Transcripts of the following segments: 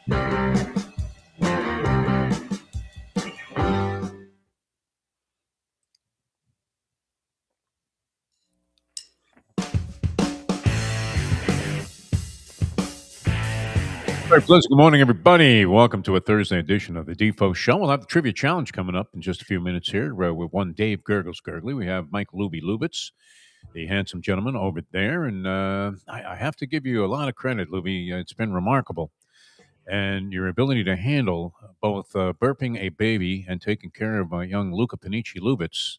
Very pleasant. Good morning, everybody. Welcome to a Thursday edition of the Defo Show. We'll have the trivia challenge coming up in just a few minutes here with one Dave Gurggles Gergely. We have Mike Lubie Lubitz, the handsome gentleman over there. And I have to give you a lot of credit, Lubie. It's been remarkable. And your ability to handle both burping a baby and taking care of young Luca Panici Lubitz.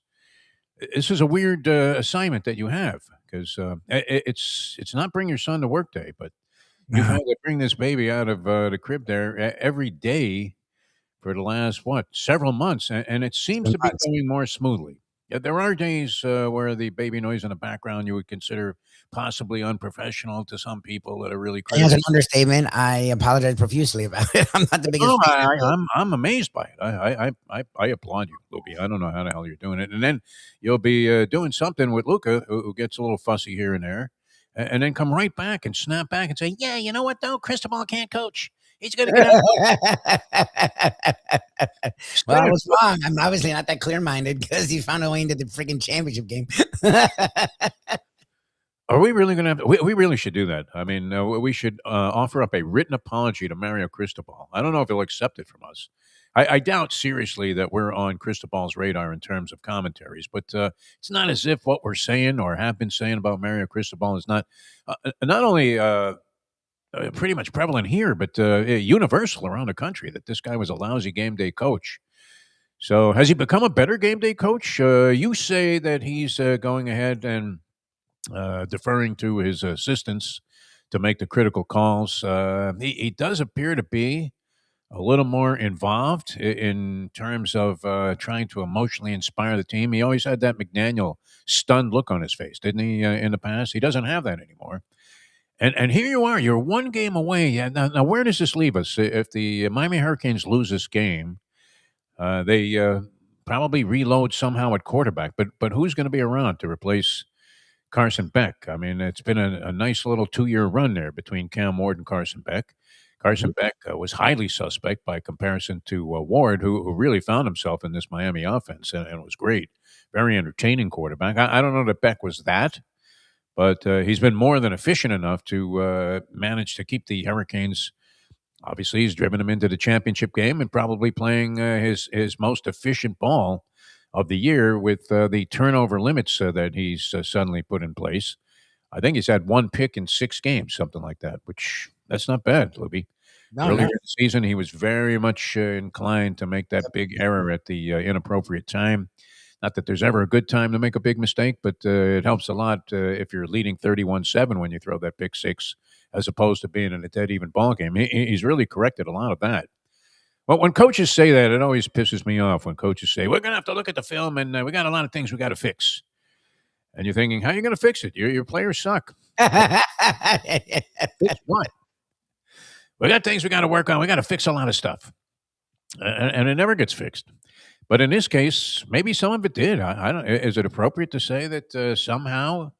This is a weird assignment that you have because it's not bring your son to work day, but you've had to bring this baby out of the crib there every day for the last, several months, and it seems to be going more smoothly. Yeah, there are days where the baby noise in the background you would consider possibly unprofessional to some people that are really As an critical. understatement, I apologize profusely about it. I'm not the biggest No, fan. I'm amazed by it. I applaud you, Luby. I don't know how the hell you're doing it, and then you'll be doing something with Luca, who gets a little fussy here and there, and then come right back and snap back and say, "Yeah, you know what though, Cristobal can't coach. He's going to get out." Well, I was wrong. I'm obviously not that clear-minded because he found a way into the freaking championship game. Are we really going to have to? We really should do that. I mean, we should offer up a written apology to Mario Cristobal. I don't know if he'll accept it from us. I doubt seriously that we're on Cristobal's radar in terms of commentaries, but it's not as if what we're saying or have been saying about Mario Cristobal is not only pretty much prevalent here, but universal around the country, that this guy was a lousy game day coach. So has he become a better game day coach? You say that he's going ahead and deferring to his assistants to make the critical calls. He does appear to be a little more involved in terms of trying to emotionally inspire the team. He always had that McDaniel stunned look on his face, didn't he, in the past? He doesn't have that anymore. And here you are, you're one game away. Yeah, now where does this leave us? If the Miami Hurricanes lose this game, they probably reload somehow at quarterback. But who's going to be around to replace Carson Beck? I mean, it's been a nice little 2-year run there between Cam Ward and Carson Beck. Carson Beck was highly suspect by comparison to Ward, who really found himself in this Miami offense and was great. Very entertaining quarterback. I don't know that Beck was that, but he's been more than efficient enough to manage to keep the Hurricanes. Obviously, he's driven them into the championship game and probably playing his most efficient ball of the year with the turnover limits that he's suddenly put in place. I think he's had one pick in 6 games, something like that, which that's not bad, Libby. Earlier in the season, he was very much inclined to make that big error at the inappropriate time. Not that there's ever a good time to make a big mistake, but it helps a lot if you're leading 31-7 when you throw that pick 6, as opposed to being in a dead even ball game. He's really corrected a lot of that. Well, when coaches say that, it always pisses me off when coaches say, we're going to have to look at the film and we got a lot of things we got to fix. And you're thinking, how are you going to fix it? Your players suck. Fix what? We got things we got to work on. We got to fix a lot of stuff. And it never gets fixed. But in this case, maybe some of it did. I don't. Is it appropriate to say that somehow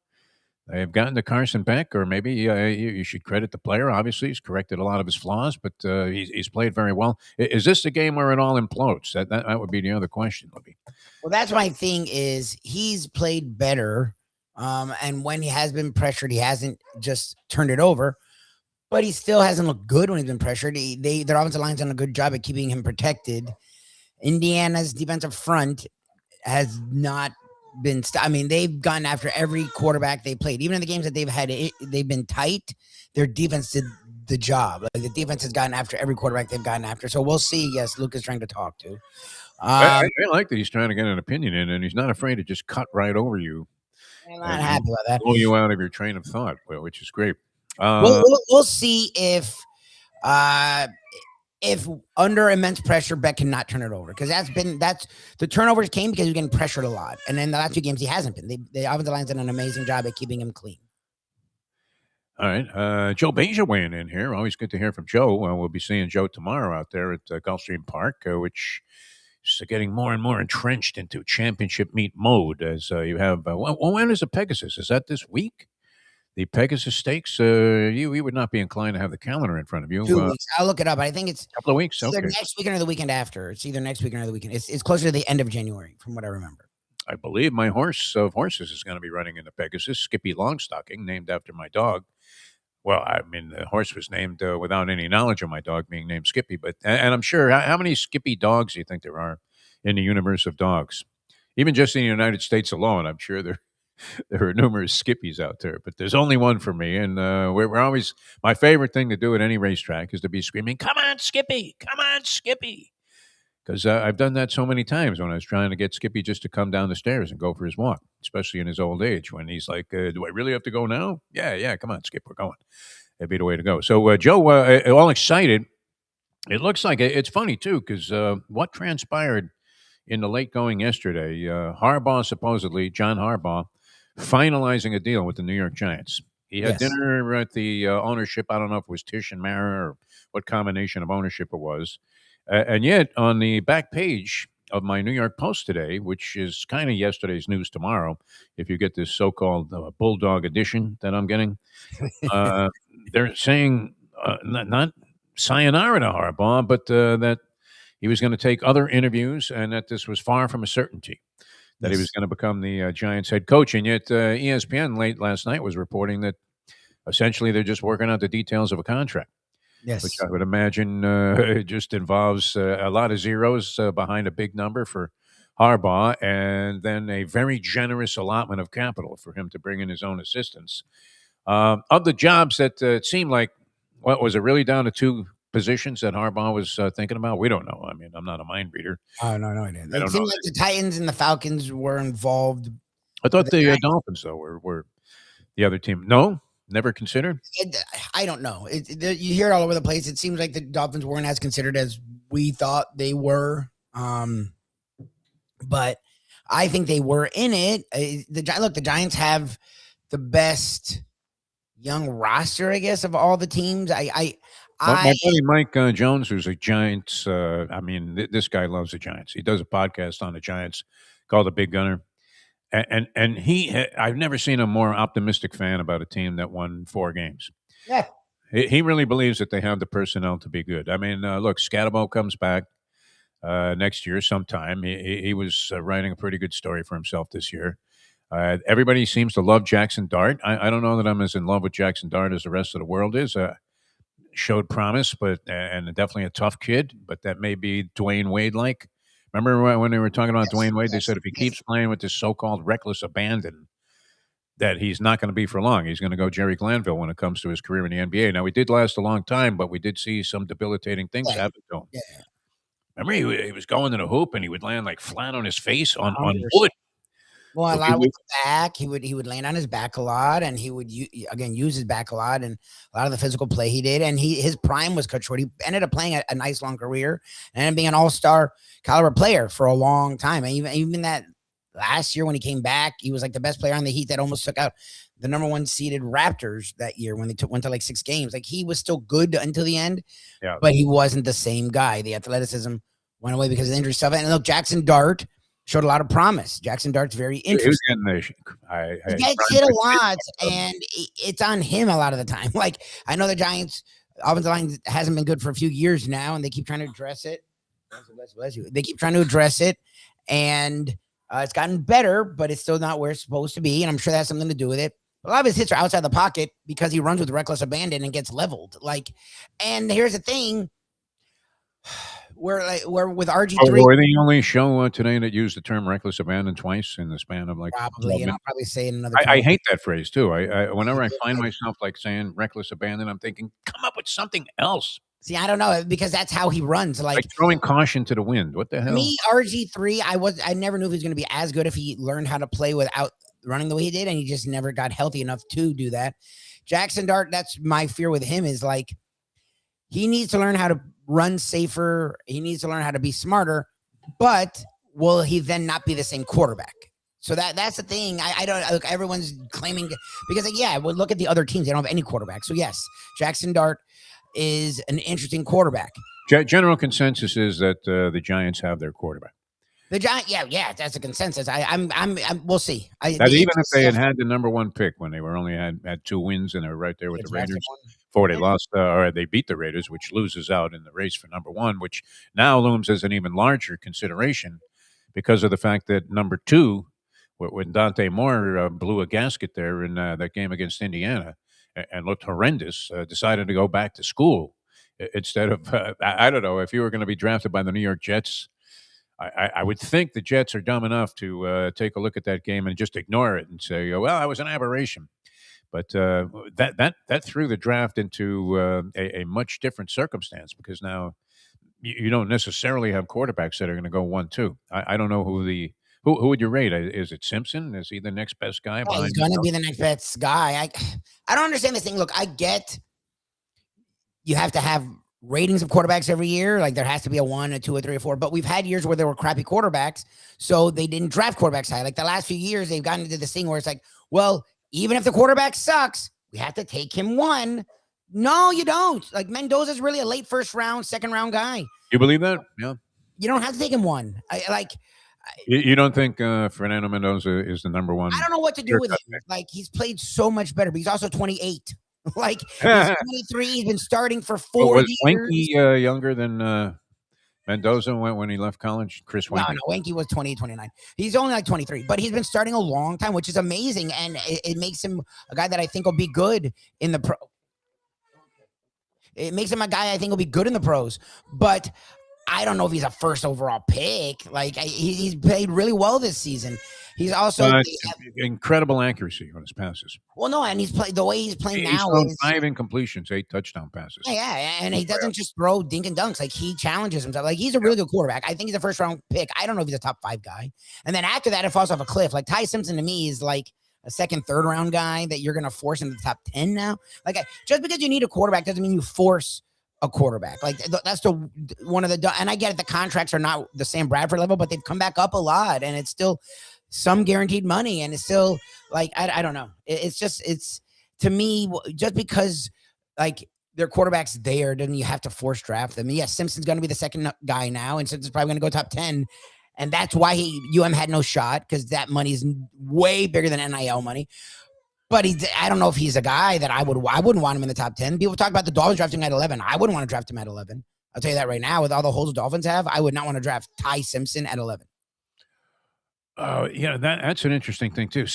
they've gotten to Carson Beck, or maybe you should credit the player? Obviously, he's corrected a lot of his flaws, but he's played very well. Is this the game where it all implodes? That would be the other question, Libby. Well, that's my thing is he's played better. And when he has been pressured, he hasn't just turned it over, but he still hasn't looked good when he's been pressured. Their offensive line's done a good job at keeping him protected. Indiana's defensive front has not been. I mean, they've gone after every quarterback they played. Even in the games that they've been tight. Their defense did the job. Like the defense has gotten after every quarterback they've gotten after. So we'll see. Yes, Luke is trying to talk to. I like that he's trying to get an opinion in, and he's not afraid to just cut right over you. I'm not happy about that. Pull you out of your train of thought, which is great. We'll see if under immense pressure, Beck cannot turn it over, because that's the turnovers came because he's getting pressured a lot, and in the last 2 games he hasn't been. The offensive line's done an amazing job at keeping him clean. All right, Joe Beja weighing in here. Always good to hear from Joe. We'll be seeing Joe tomorrow out there at Gulfstream Park, which is getting more and more entrenched into championship meet mode. As you have, when is the Pegasus? Is that this week? The Pegasus Stakes. You would not be inclined to have the calendar in front of you. 2 weeks. I'll look it up. I think it's Couple of weeks. either Okay. next weekend or the weekend after. It's either next weekend or the weekend. It's closer to the end of January, from what I remember. I believe my horse of horses is going to be running in the Pegasus. Skippy Longstocking, named after my dog. Well, I mean, the horse was named without any knowledge of my dog being named Skippy. But and I'm sure how many Skippy dogs do you think there are in the universe of dogs? Even just in the United States alone, I'm sure there are numerous Skippies out there. But there's only one for me, and we're always my favorite thing to do at any racetrack is to be screaming, "Come on, Skippy! Come on, Skippy!" Because I've done that so many times when I was trying to get Skippy just to come down the stairs and go for his walk, especially in his old age when he's like, "Do I really have to go now?" Yeah, yeah, come on, Skip, we're going. That'd be the way to go. So, Joe, all excited. It looks like it's funny too, because what transpired in the late going yesterday? Harbaugh supposedly, John Harbaugh, finalizing a deal with the New York Giants. He had Yes. dinner at the ownership. I don't know if it was Tish and Mara or what combination of ownership it was. And yet, on the back page of my New York Post today, which is kind of yesterday's news tomorrow, if you get this so-called Bulldog edition that I'm getting, uh, they're saying not sayonara to Harbaugh, but that he was going to take other interviews and that this was far from a certainty that he was Yes. going to become the Giants head coach. And yet, ESPN late last night was reporting that essentially they're just working out the details of a contract, which Yes. I would imagine just involves a lot of zeros behind a big number for Harbaugh, and then a very generous allotment of capital for him to bring in his own assistants. Of the jobs that it seemed like, what was it really down to two positions that Harbaugh was thinking about? We don't know. I mean, I'm not a mind reader. Oh, no idea. I It don't know. seemed like the Titans and the Falcons were involved. I thought The the Dolphins, though, were the other team. No, never considered. I don't know. You hear it all over the place. It seems like the Dolphins weren't as considered as we thought they were. But I think they were in it. The Giants have the best young roster, I guess, of all the teams. My buddy Mike Jones, who's a Giants, I mean, this guy loves the Giants. He does a podcast on the Giants called The Big Gunner. And I've never seen a more optimistic fan about a team that won 4 games. Yeah. He really believes that they have the personnel to be good. I mean, look, Scatterbo comes back next year sometime. He was writing a pretty good story for himself this year. Everybody seems to love Jackson Dart. I don't know that I'm as in love with Jackson Dart as the rest of the world is. Showed promise, but and definitely a tough kid, but that may be Dwayne Wade like. Remember when they were talking about Dwayne Wade? They said if he keeps playing with this so-called reckless abandon, that he's not going to be for long. He's going to go Jerry Glanville when it comes to his career in the NBA. Now, he did last a long time, but we did see some debilitating things happen to him. Yeah. Remember, he was going to the hoop and he would land like flat on his face on 100%. wood. Well, a lot with the back, he would land on his back a lot, and he would use his back a lot, and a lot of the physical play he did. And his prime was cut short. He ended up playing a nice long career and ended up being an all-star caliber player for a long time. And even that last year when he came back, he was like the best player on the Heat that almost took out the number 1 seeded Raptors that year when they went to like 6 games. Like, he was still good until the end, but he wasn't the same guy. The athleticism went away because of the injury stuff. And look, Jackson Dart showed a lot of promise. Jackson Dart's very interesting. He gets hit a lot, and it's on him a lot of the time. Like, I know the Giants' offensive line hasn't been good for a few years now, and they keep trying to address it. Bless you. They keep trying to address it, and it's gotten better, but it's still not where it's supposed to be, and I'm sure that has something to do with it. A lot of his hits are outside the pocket because he runs with reckless abandon and gets leveled. Like, and here's the thing. We're with RG3. Were they the only show today that used the term reckless abandon twice in the span of like probably, and I'll probably say it another. I hate that phrase too. Whenever I find myself like saying reckless abandon, I'm thinking, come up with something else. See, I don't know, because that's how he runs. Like throwing caution to the wind. What the hell? Me, RG3, I never knew if he was going to be as good if he learned how to play without running the way he did, and he just never got healthy enough to do that. Jackson Dart, that's my fear with him, is like, he needs to learn how to run safer. He needs to learn how to be smarter, but will he then not be the same quarterback? So that's the thing. I don't look. Everyone's claiming because well, look at the other teams. They don't have any quarterback. So yes, Jackson Dart is an interesting quarterback. General consensus is that the Giants have their quarterback. The Giant, yeah, that's a consensus. We'll see. That even It's if they still had the number one pick when they were only had 2 wins and they were right there with they the drafted Raiders one. before they Yeah. lost or they beat the Raiders, which loses out in the race for number one, which now looms as an even larger consideration because of the fact that number two, when Dante Moore blew a gasket there in that game against Indiana and looked horrendous, decided to go back to school instead of I don't know if you were going to be drafted by the New York Jets. I would think the Jets are dumb enough to take a look at that game and just ignore it and say, "Well, that was an aberration." But that threw the draft into a much different circumstance because now you don't necessarily have quarterbacks that are going to go 1-2. I don't know who would you rate? Is it Simpson? Is he the next best guy Yeah, he's behind gonna himself? be the next best guy. I don't understand this thing. Look, I get you have to have ratings of quarterbacks every year. Like there has to be a one, a two, a three, a four. But we've had years where there were crappy quarterbacks, so they didn't draft quarterbacks high. Like the last few years, they've gotten into this thing where it's like, well, even if the quarterback sucks, we have to take him one. No, you don't. Like Mendoza's really a late first round, second round guy. You believe that? Yeah. You don't have to take him one. You don't think Fernando Mendoza is the number I one don't know what to do clear with cut him. Like he's played so much better, but he's also 28. Like he's pick? 23. He's been starting for But four was years. Wanky younger than Mendoza when he left college? Chris No, Wanky. no, Wanky was 28, 29. He's only like 23, but he's been starting a long time, which is amazing. And it makes him a guy that I think will be good in the pro. It makes him a guy I think will be good in the pros. But I don't know if he's a first overall pick. Like he's played really well this season. He's also Incredible accuracy on his passes. well, no, and he's played the way he's playing He's now thrown is 5 incompletions, 8 touchdown passes. yeah, and In the he doesn't just throw dink and dunks. Like he challenges himself. Like he's a really good quarterback. I think he's a first round pick. I don't know if he's a top 5 guy. And then after that, it falls off a cliff. Like Ty Simpson to me is like a second, third round guy that you're going to force into the top 10 now. Like just because you need a quarterback doesn't mean you force a quarterback. Like that's the one of the and I get it. The contracts are not the Sam Bradford level, but they've come back up a lot, and it's still some guaranteed money, and it's still like I don't know. It's to me just because like their quarterback's there, then you have to force draft them. Yes, Simpson's going to be the second guy now, and Simpson's probably going to go top 10. And that's why UM had no shot because that money is way bigger than NIL money. But I don't know if he's a guy that I wouldn't want him in the top 10. People talk about the Dolphins drafting at 11. I wouldn't want to draft him at 11. I'll tell you that right now. With all the holes the Dolphins have, I would not want to draft Ty Simpson at 11. Oh, yeah, that's an interesting thing too.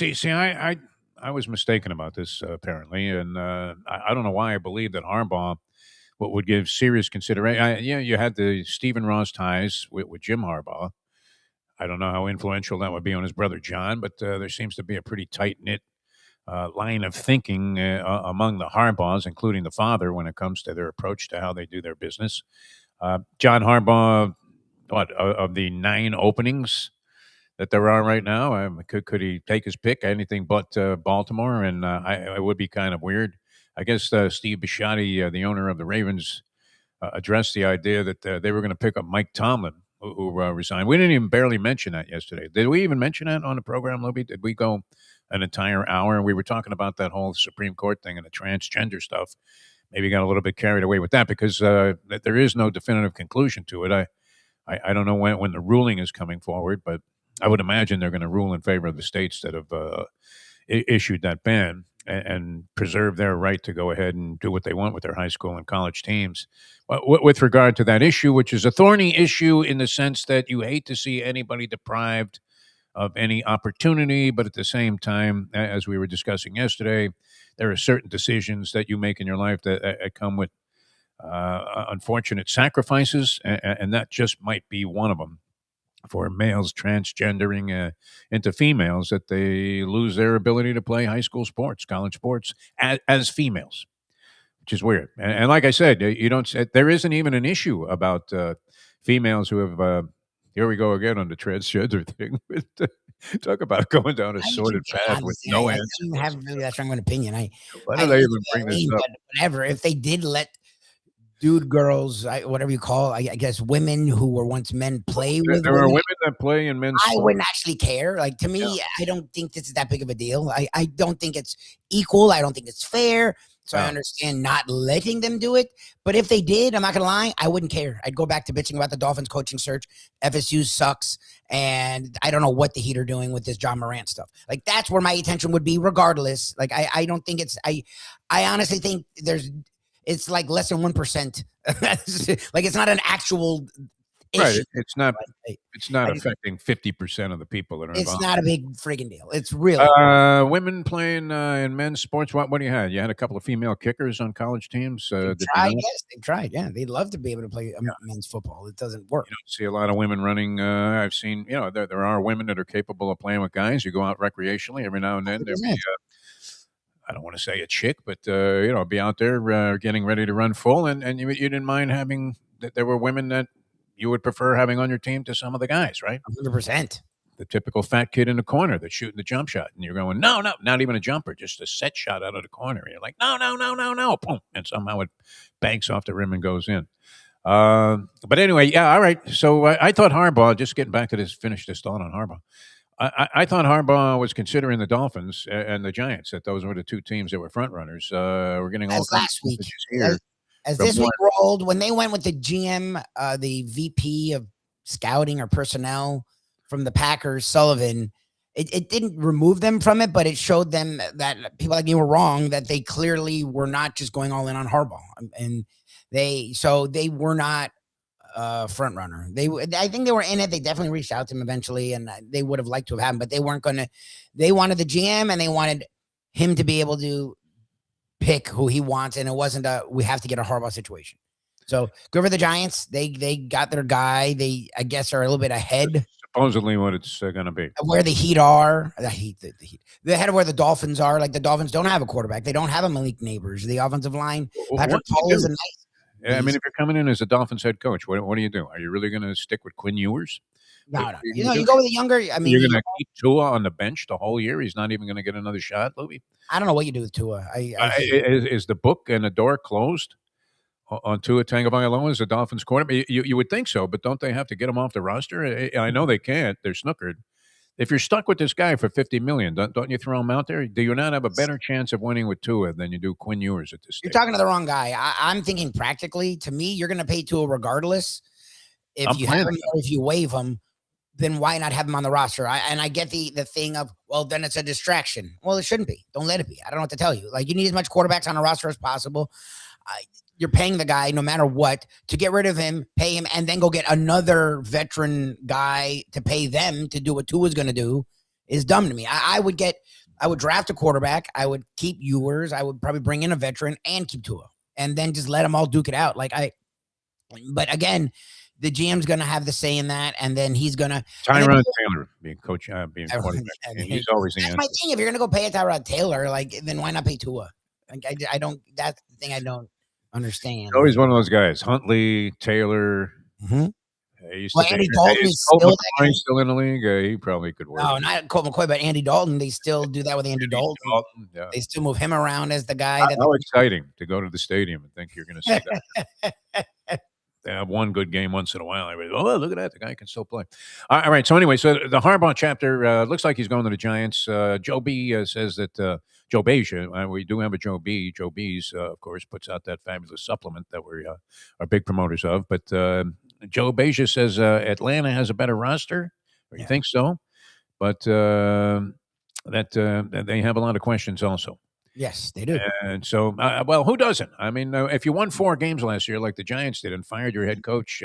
I was mistaken about this apparently, and I don't know why I believe that Harbaugh would give serious consideration. Yeah, you had the Stephen Ross ties with Jim Harbaugh. I don't know how influential that would be on his brother John, but there seems to be a pretty tight knit line of thinking among the Harbaughs, including the father, when it comes to their approach to how they do their business. John Harbaugh, what of the 9 openings that there are right now, could he take his pick anything but Baltimore? And it would be kind of weird. I guess Steve Bisciotti, the owner of the Ravens, addressed the idea that they were going to pick up Mike Tomlin, who resigned. We didn't even barely mention that yesterday. Did we even mention that on the program, Lubie? Did we go an entire hour? We were talking about that whole Supreme Court thing and the transgender stuff. Maybe got a little bit carried away with that because there is no definitive conclusion to it. I don't know when the ruling is coming forward, but I would imagine they're going to rule in favor of the states that have issued that ban and preserve their right to go ahead and do what they want with their high school and college teams. With regard to that issue, which is a thorny issue in the sense that you hate to see anybody deprived of any opportunity, but at the same time, as we were discussing yesterday, there are certain decisions that you make in your life that come with unfortunate sacrifices, and that just might be one of them for males transgendering into females, that they lose their ability to play high school sports, college sports as females, which is weird. And like I said, you don't. There isn't even an issue about females who have. Here we go again on the transgender thing. Talk about going down a I usually sordid get path with honestly. no I answers. don't have really that strong of an opinion. Why I do they hate to even be bring a this mean, up? but whatever. If they did let dude, girls, whatever you call, I guess women who were once men play with There are women, women that play in men's I sports. wouldn't actually care. Like to Yeah. me, I don't think this is that big of a deal. I don't think it's equal. I don't think it's fair. So I understand not letting them do it. But if they did, I'm not going to lie, I wouldn't care. I'd go back to bitching about the Dolphins coaching search. FSU sucks. And I don't know what the Heat are doing with this John Morant stuff. Like, that's where my attention would be regardless. Like, I don't think I honestly think it's like less than 1%. Like, it's not an actual issue. Right. It's not. Like, It's not affecting 50% of the people that are it's involved. not a big friggin' deal. It's really Women playing in men's sports. What do you have? You had a couple of female kickers on college teams. they Did you tried. not? Yes, they tried. Yeah, they'd love to be able to play men's football. It doesn't work. You don't see a lot of women running. I've seen, there are women that are capable of playing with guys. You go out recreationally every now and then. There'll be, I don't want to say a chick, but be out there getting ready to run full, and you didn't mind having that there were women that you would prefer having on your team to some of the guys, right? 100%. The typical fat kid in the corner that's shooting the jump shot, and you're going, no, not even a jumper, just a set shot out of the corner. And you're like, no, boom, and somehow it banks off the rim and goes in. But anyway, yeah, all right. So I thought Harbaugh. Just getting back to this, finish this thought on Harbaugh. I thought Harbaugh was considering the Dolphins and the Giants, that those were the two teams that were front runners. We're getting all As kinds last of week, messages here. as this week rolled, when they went with the GM, the VP of scouting or personnel from the Packers, Sullivan, it didn't remove them from it, but it showed them that people like me were wrong, that they clearly were not just going all in on Harbaugh. And they were not front runner. I think they were in it. They definitely reached out to him eventually, and they would have liked to have had him, but they weren't going to. They wanted the GM, and they wanted him to be able to pick who he wants, and it wasn't we have to get a Harbaugh situation. So go for the Giants. They got their guy. They, I guess, are a little bit ahead. Supposedly what it's going to be. Where the Heat are. The Heat. They're ahead of where the Dolphins are. Like, the Dolphins don't have a quarterback. They don't have a Malik Neighbors. The offensive line. Patrick Paul is a nice. Yeah, I mean, if you're coming in as a Dolphins head coach, what do you do? Are you really going to stick with Quinn Ewers? No. You go with the younger. I mean, you're going to keep Tua on the bench the whole year. He's not even going to get another shot, Lubie. I don't know what you do with Tua. Is the book and the door closed on Tua Tagovailoa as a Dolphins quarterback? You would think so, but don't they have to get him off the roster? I know they can't. They're snookered. If you're stuck with this guy for $50 million, don't you throw him out there? Do you not have a better chance of winning with Tua than you do Quinn Ewers at this stage? You're talking to the wrong guy. I'm thinking practically. To me, you're going to pay Tua regardless. If you have him or if you waive him, then why not have him on the roster? I get the thing of, well, then it's a distraction. Well, it shouldn't be. Don't let it be. I don't know what to tell you. Like, you need as much quarterbacks on a roster as possible. You're paying the guy no matter what. To get rid of him, pay him, and then go get another veteran guy to pay them to do what Tua's going to do is dumb to me. I would draft a quarterback. I would keep Ewers. I would probably bring in a veteran and keep Tua, and then just let them all duke it out. But again, the GM's going to have the say in that, and then he's going to Tyrod Taylor being coach, being quarterback. And he's always the answer. That's my thing. If you're going to go pay a Tyrod Taylor, then why not pay Tua? I don't. That's the thing I don't understand. Always one of those guys. Huntley, Taylor. Mm-hmm. Andy Dalton is still in the league. He probably could work. No, not Colt McCoy, but Andy Dalton. They still do that with Andy Dalton. Yeah. They still move him around as the guy. How exciting to go to the stadium and think you're going to see that. They have one good game once in a while. Oh, look at that. The guy can still play. All right. So anyway, the Harbaugh chapter looks like he's going to the Giants. Joe B says that Joe Beja, we do have a Joe B. Joe B's, of course, puts out that fabulous supplement that we are big promoters of. But Joe Beja says Atlanta has a better roster. Or you think so? But that they have a lot of questions also. Yes, they do. And so, well, who doesn't? I mean, if you won 4 games last year like the Giants did and fired your head coach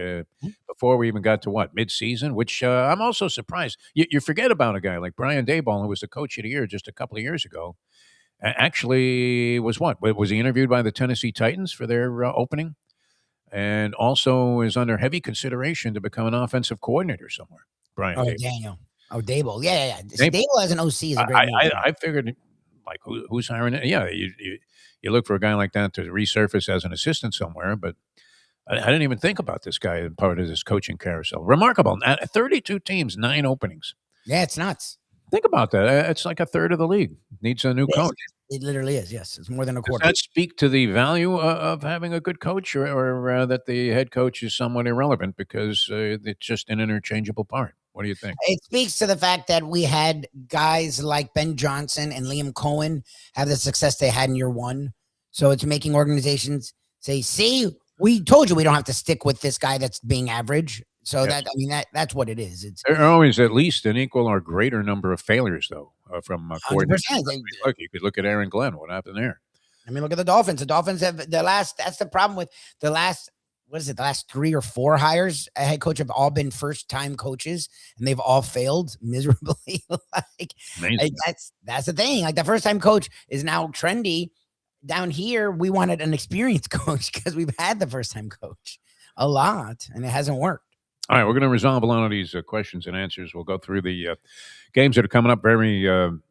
before we even got to mid-season, which I'm also surprised. You forget about a guy like Brian Daboll, who was the coach of the year just a couple of years ago. Actually was Was he interviewed by the Tennessee Titans for their opening? And also is under heavy consideration to become an offensive coordinator somewhere. Brian Daboll. Daniel. Daboll. Yeah. Daboll as an OC is a great move. I figured... Like who's hiring it? Yeah, you look for a guy like that to resurface as an assistant somewhere, but I didn't even think about this guy as part of this coaching carousel. Remarkable. 32 teams, 9 openings. Yeah, it's nuts. Think about that. It's like a third of the league needs a new coach. It literally is. Yes, it's more than a quarter. Does that speak to the value of having a good coach, or that the head coach is somewhat irrelevant because it's just an interchangeable part? What do you think? It speaks to the fact that we had guys like Ben Johnson and Liam Cohen have the success they had in year 1. So it's making organizations say, "See, we told you we don't have to stick with this guy that's being average." So Yes. that's what it is. It's There are always at least an equal or greater number of failures, though, from 100%. coordinators. I mean, look, you could look at Aaron Glenn. What happened there? I mean, look at the Dolphins. The Dolphins have the last. That's the problem with the last. What is it? The last 3 or 4 hires a head coach have all been first time coaches, and they've all failed miserably. Amazing. That's the thing. Like the first time coach is now trendy. Down here, we wanted an experienced coach because we've had the first time coach a lot, and it hasn't worked. All right, we're going to resolve a lot of these questions and answers. We'll go through the games that are coming up. I'm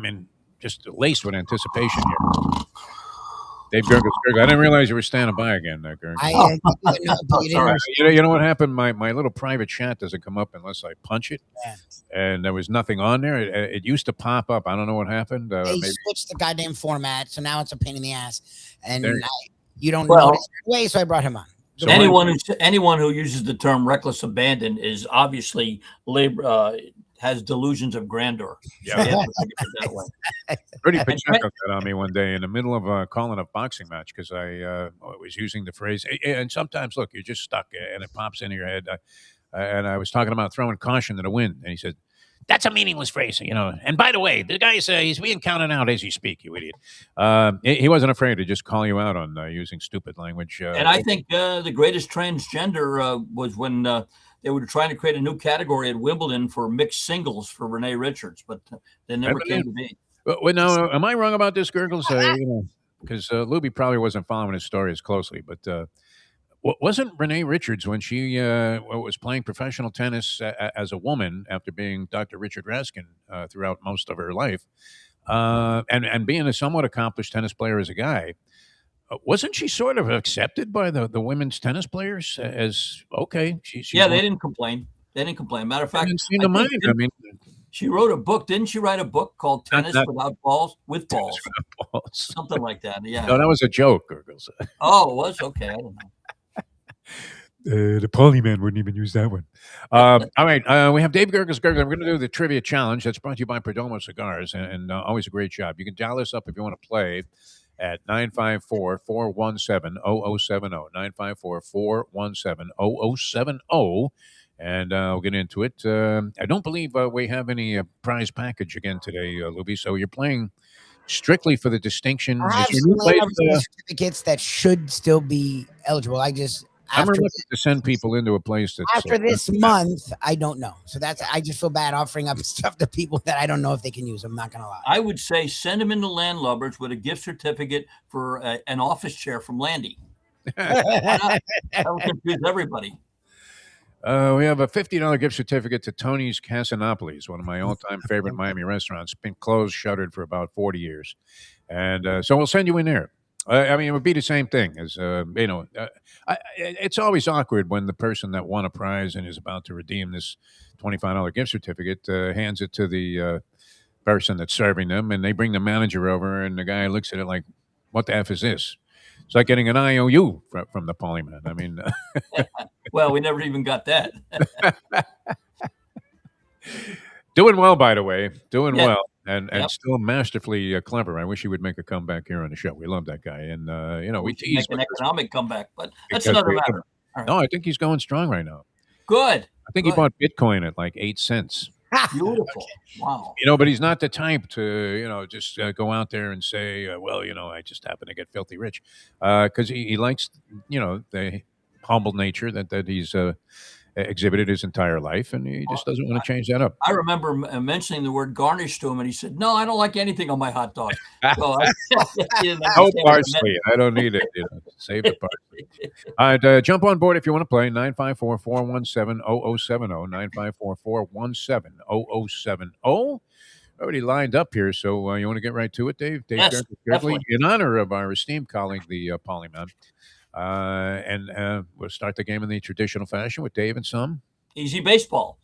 in just laced with anticipation here. Dave Gurggles. I didn't realize you were standing by again, Gurggles. You know what happened? My little private chat doesn't come up unless I punch it, and there was nothing on there. It used to pop up. I don't know what happened. They switched the goddamn format, so now it's a pain in the ass, and There- you don't notice it right away. So I brought him on. So anyone who uses the term reckless abandon is obviously has delusions of grandeur. Yeah. Yeah, that way. Rudy Pacheco got on me one day in the middle of calling a boxing match because I was using the phrase, and sometimes, look, you're just stuck and it pops into your head. And I was talking about throwing caution to the wind, and he said, "That's a meaningless phrase, you know. And by the way, the guy's he's being counted out as you speak, you idiot." He wasn't afraid to just call you out on using stupid language. And I think the greatest transgender was when they were trying to create a new category at Wimbledon for mixed singles for Renee Richards, but they never came to be. Well, now, am I wrong about this, Gurggles? Because Lubie probably wasn't following his story as closely, but wasn't Renee Richards, when she was playing professional tennis as a woman after being Dr. Richard Raskin throughout most of her life, and being a somewhat accomplished tennis player as a guy, wasn't she sort of accepted by the women's tennis players as, okay? They didn't complain. They didn't complain. Matter of fact, she wrote a book. Didn't she write a book called Tennis Without Balls? With Balls. Something like that. Yeah. No, that was a joke, Gurggles. Oh, it was? Okay. I don't know. The Polyman wouldn't even use that one. All right. We have Dave Gurggles. We're going to do the trivia challenge. That's brought to you by Perdomo Cigars, and always a great job. You can dial us up if you want to play at 954-417-0070, 954-417-0070, and we'll get into it. I don't believe we have any prize package again today, Lubie, so you're playing strictly for the distinction. I have some certificates that should still be eligible. I'm reluctant to send people into a place that's after this month. I don't know, so I just feel bad offering up stuff to people that I don't know if they can use. I'm not gonna lie. I would say send them into Landlubbers with a gift certificate for an office chair from Landy. That would confuse everybody. We have a $50 gift certificate to Tony's Casinopolis, one of my all-time favorite Miami restaurants. Been closed, shuttered for about 40 years, and so we'll send you in there. I mean, it would be the same thing as, it's always awkward when the person that won a prize and is about to redeem this $25 gift certificate hands it to the person that's serving them, and they bring the manager over, and the guy looks at it like, what the F is this? It's like getting an IOU from the Polyman. I mean, well, we never even got that. Doing well, by the way. Doing well. And still masterfully clever. I wish he would make a comeback here on the show. We love that guy, and we tease make an economic comeback, but that's another matter. Right. No, I think he's going strong right now. Good. I think he bought Bitcoin at like 8 cents. Beautiful. Wow. But he's not the type to just go out there and say, I just happen to get filthy rich, because he likes the humble nature that he's exhibited his entire life, and he just doesn't want to change that up. I remember mentioning the word garnish to him, and he said, "No, I don't like anything on my hot dog." So no parsley. I don't need it. Save the parsley. All right, jump on board if you want to play. 954-417-0070, 954-417-0070. Already lined up here, so you want to get right to it, Dave? Yes, Gergely, in honor of our esteemed colleague, the Polyman. And we'll start the game in the traditional fashion with Dave and some easy baseball.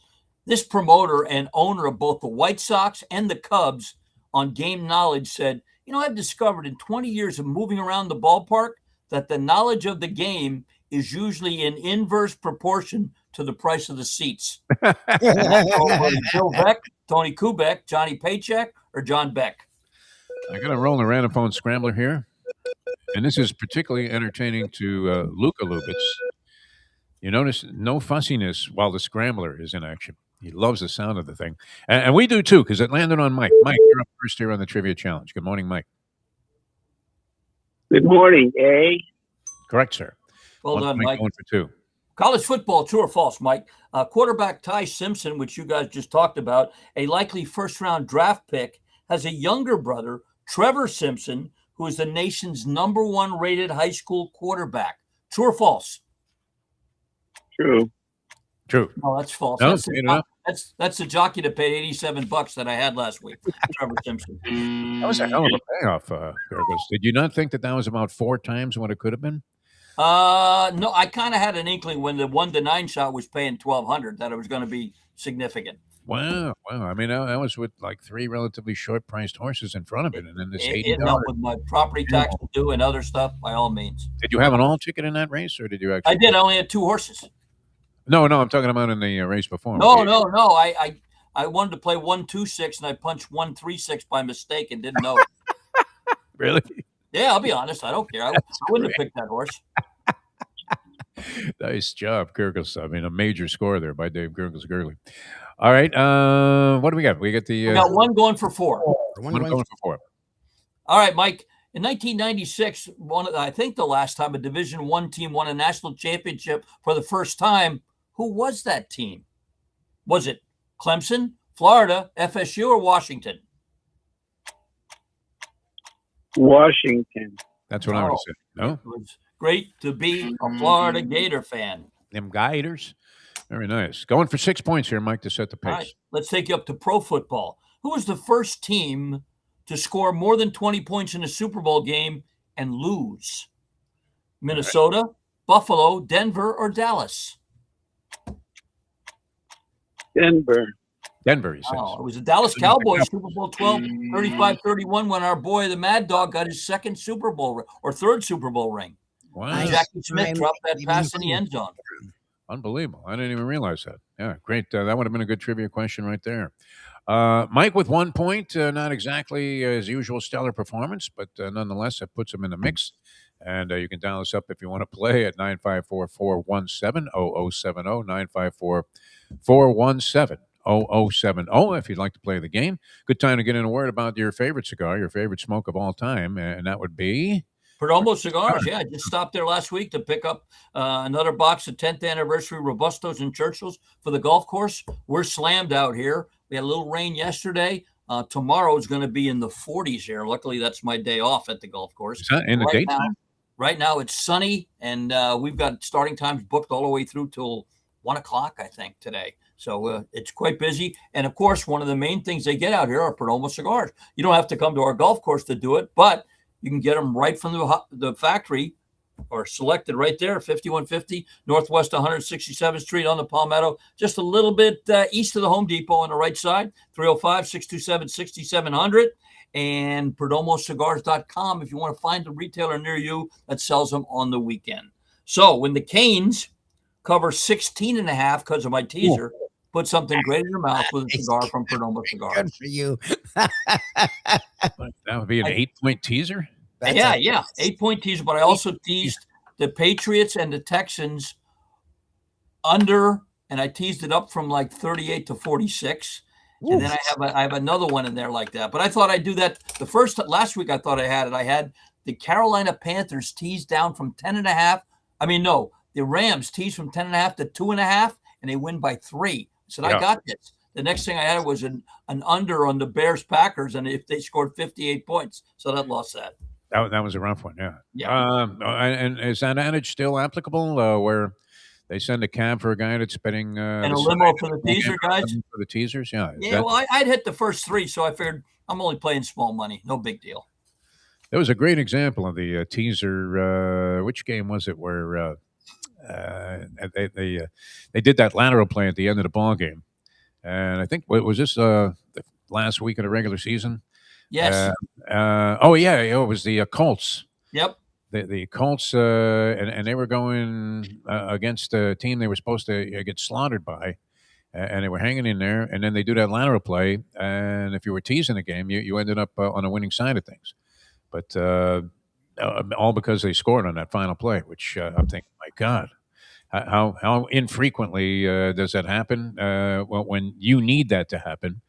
This promoter and owner of both the White Sox and the Cubs on Game Knowledge said, I've discovered in 20 years of moving around the ballpark that the knowledge of the game is usually in inverse proportion to the price of the seats. Bill Beck, Tony Kubek, Johnny Paycheck, or John Beck? I got to roll a random phone scrambler here. and this is particularly entertaining to Luka Lubitz. You notice no fussiness while the scrambler is in action. He loves the sound of the thing. And we do too, because it landed on Mike. Mike, you're up first here on the Trivia Challenge. Good morning, Mike. Good morning, eh? Correct, sir. Well done, Mike. Going for two. College football, true or false, Mike? Quarterback Ty Simpson, which you guys just talked about, a likely first-round draft pick, has a younger brother, Trevor Simpson, who is the nation's #1 rated high school quarterback. True or false? True. True. No, that's false. No, that's the jockey that paid $87 that I had last week, Trevor Simpson. That was a hell of a payoff, Gurggles. Did you not think that was about 4 times what it could have been? No, I kind of had an inkling when the 1-9 shot was paying $1,200 that it was going to be significant. Wow. I mean, that was with like 3 relatively short-priced horses in front of it, and then this $80. It helped with my property tax to do and other stuff, by all means. Did you have an all ticket in that race, or did you actually? I did. I only had 2 horses. No, I'm talking about in the race before. No. I wanted to play 1-2-6, and I punched 1-3-6 by mistake and didn't know it. Really? Yeah, I'll be honest. I don't care. I wouldn't have picked that horse. Nice job, Gurggles. I mean, a major score there by Dave Gurggles Gergely. All right. What do we got? We got we got one going for 4. One going for 4. All right, Mike. In 1996, I think the last time a Division I team won a national championship for the first time, who was that team? Was it Clemson, Florida, FSU, or Washington? Washington. That's what I would have said. No? It was great to be a Florida Gator fan. Them Gators. Very nice. Going for 6 points here, Mike, to set the pace. All right, let's take you up to pro football. Who was the first team to score more than 20 points in a Super Bowl game and lose? Minnesota, Buffalo, Denver, or Dallas? Denver. Denver, he says. It was the Dallas Cowboys, Super Bowl 12, 35-31, when our boy, the Mad Dog, got his second Super Bowl or third Super Bowl ring. Wow. Jackie Smith dropped that pass in the end zone. Unbelievable. I didn't even realize that. Yeah, great. That would have been a good trivia question right there. Mike with 1 point, not exactly his usual stellar performance, but nonetheless, that puts him in the mix. And you can dial us up if you want to play at 954-417-0070, 954-417-0070 if you'd like to play the game. Good time to get in a word about your favorite cigar, your favorite smoke of all time, and that would be... Perdomo Cigars, yeah. I just stopped there last week to pick up another box of 10th anniversary Robustos and Churchills for the golf course. We're slammed out here. We had a little rain yesterday. Tomorrow is going to be in the 40s here. Luckily, that's my day off at the golf course. Is that in the daytime? Right now, it's sunny, and we've got starting times booked all the way through till 1 o'clock, I think, today. So it's quite busy. And, of course, one of the main things they get out here are Perdomo Cigars. You don't have to come to our golf course to do it, but you can get them right from the factory or selected right there, 5150 Northwest 167th Street on the Palmetto, just a little bit east of the Home Depot on the right side, 305-627-6700, and perdomocigars.com if you want to find a retailer near you that sells them on the weekend. So when the Canes cover 16.5 because of my teaser, put something great in your mouth with a cigar from Perdomo Cigars. Good for you. That would be an 8-point teaser? Yeah. 8-point teaser, but I also teased the Patriots and the Texans under, and I teased it up from like 38 to 46. Oof. And then I have another one in there like that. But I thought I'd do that. Last week I thought I had it. I had the Carolina Panthers teased down from 10.5. The Rams teased from 10.5 to 2.5, and they win by 3. I said, I got this. The next thing I had was an under on the Bears Packers, and if they scored 58 points. So that lost that. That was a rough one, yeah. And is that adage still applicable where they send a cab for a guy that's spitting and a limo for the teaser guys? For the teasers, yeah. Well, I'd hit the first 3, so I figured I'm only playing small money. No big deal. There was a great example of the teaser. Which game was it where they did that lateral play at the end of the ball game? And I think, was this the last week of the regular season? Yes. It was the Colts. Yep. The Colts, and they were going against a team they were supposed to get slaughtered by, and they were hanging in there. And then they do that lateral play, and if you were teasing the game, you ended up on the winning side of things. But all because they scored on that final play, which I'm thinking, my God, how infrequently does that happen? Well, when you need that to happen,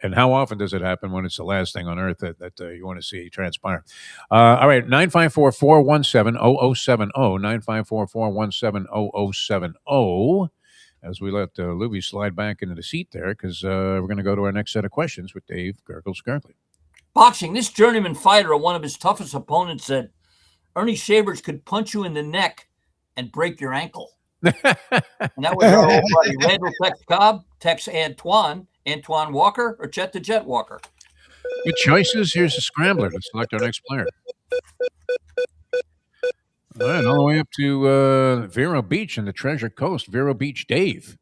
and how often does it happen when it's the last thing on earth that you want to see transpire? All right, 954-417-0070, 954-417-0070, as we let Lubie slide back into the seat there, because we're going to go to our next set of questions with Dave Gurggles Gergely. Boxing. This journeyman fighter, one of his toughest opponents, said Ernie Shavers could punch you in the neck and break your ankle. And that was our old buddy. Randall Tex Cobb, Tex Antoine Walker, or Chet the Jet Walker. Good choices. Here's the scrambler to select our next player. All right, all the way up to Vero Beach in the Treasure Coast. Vero Beach Dave,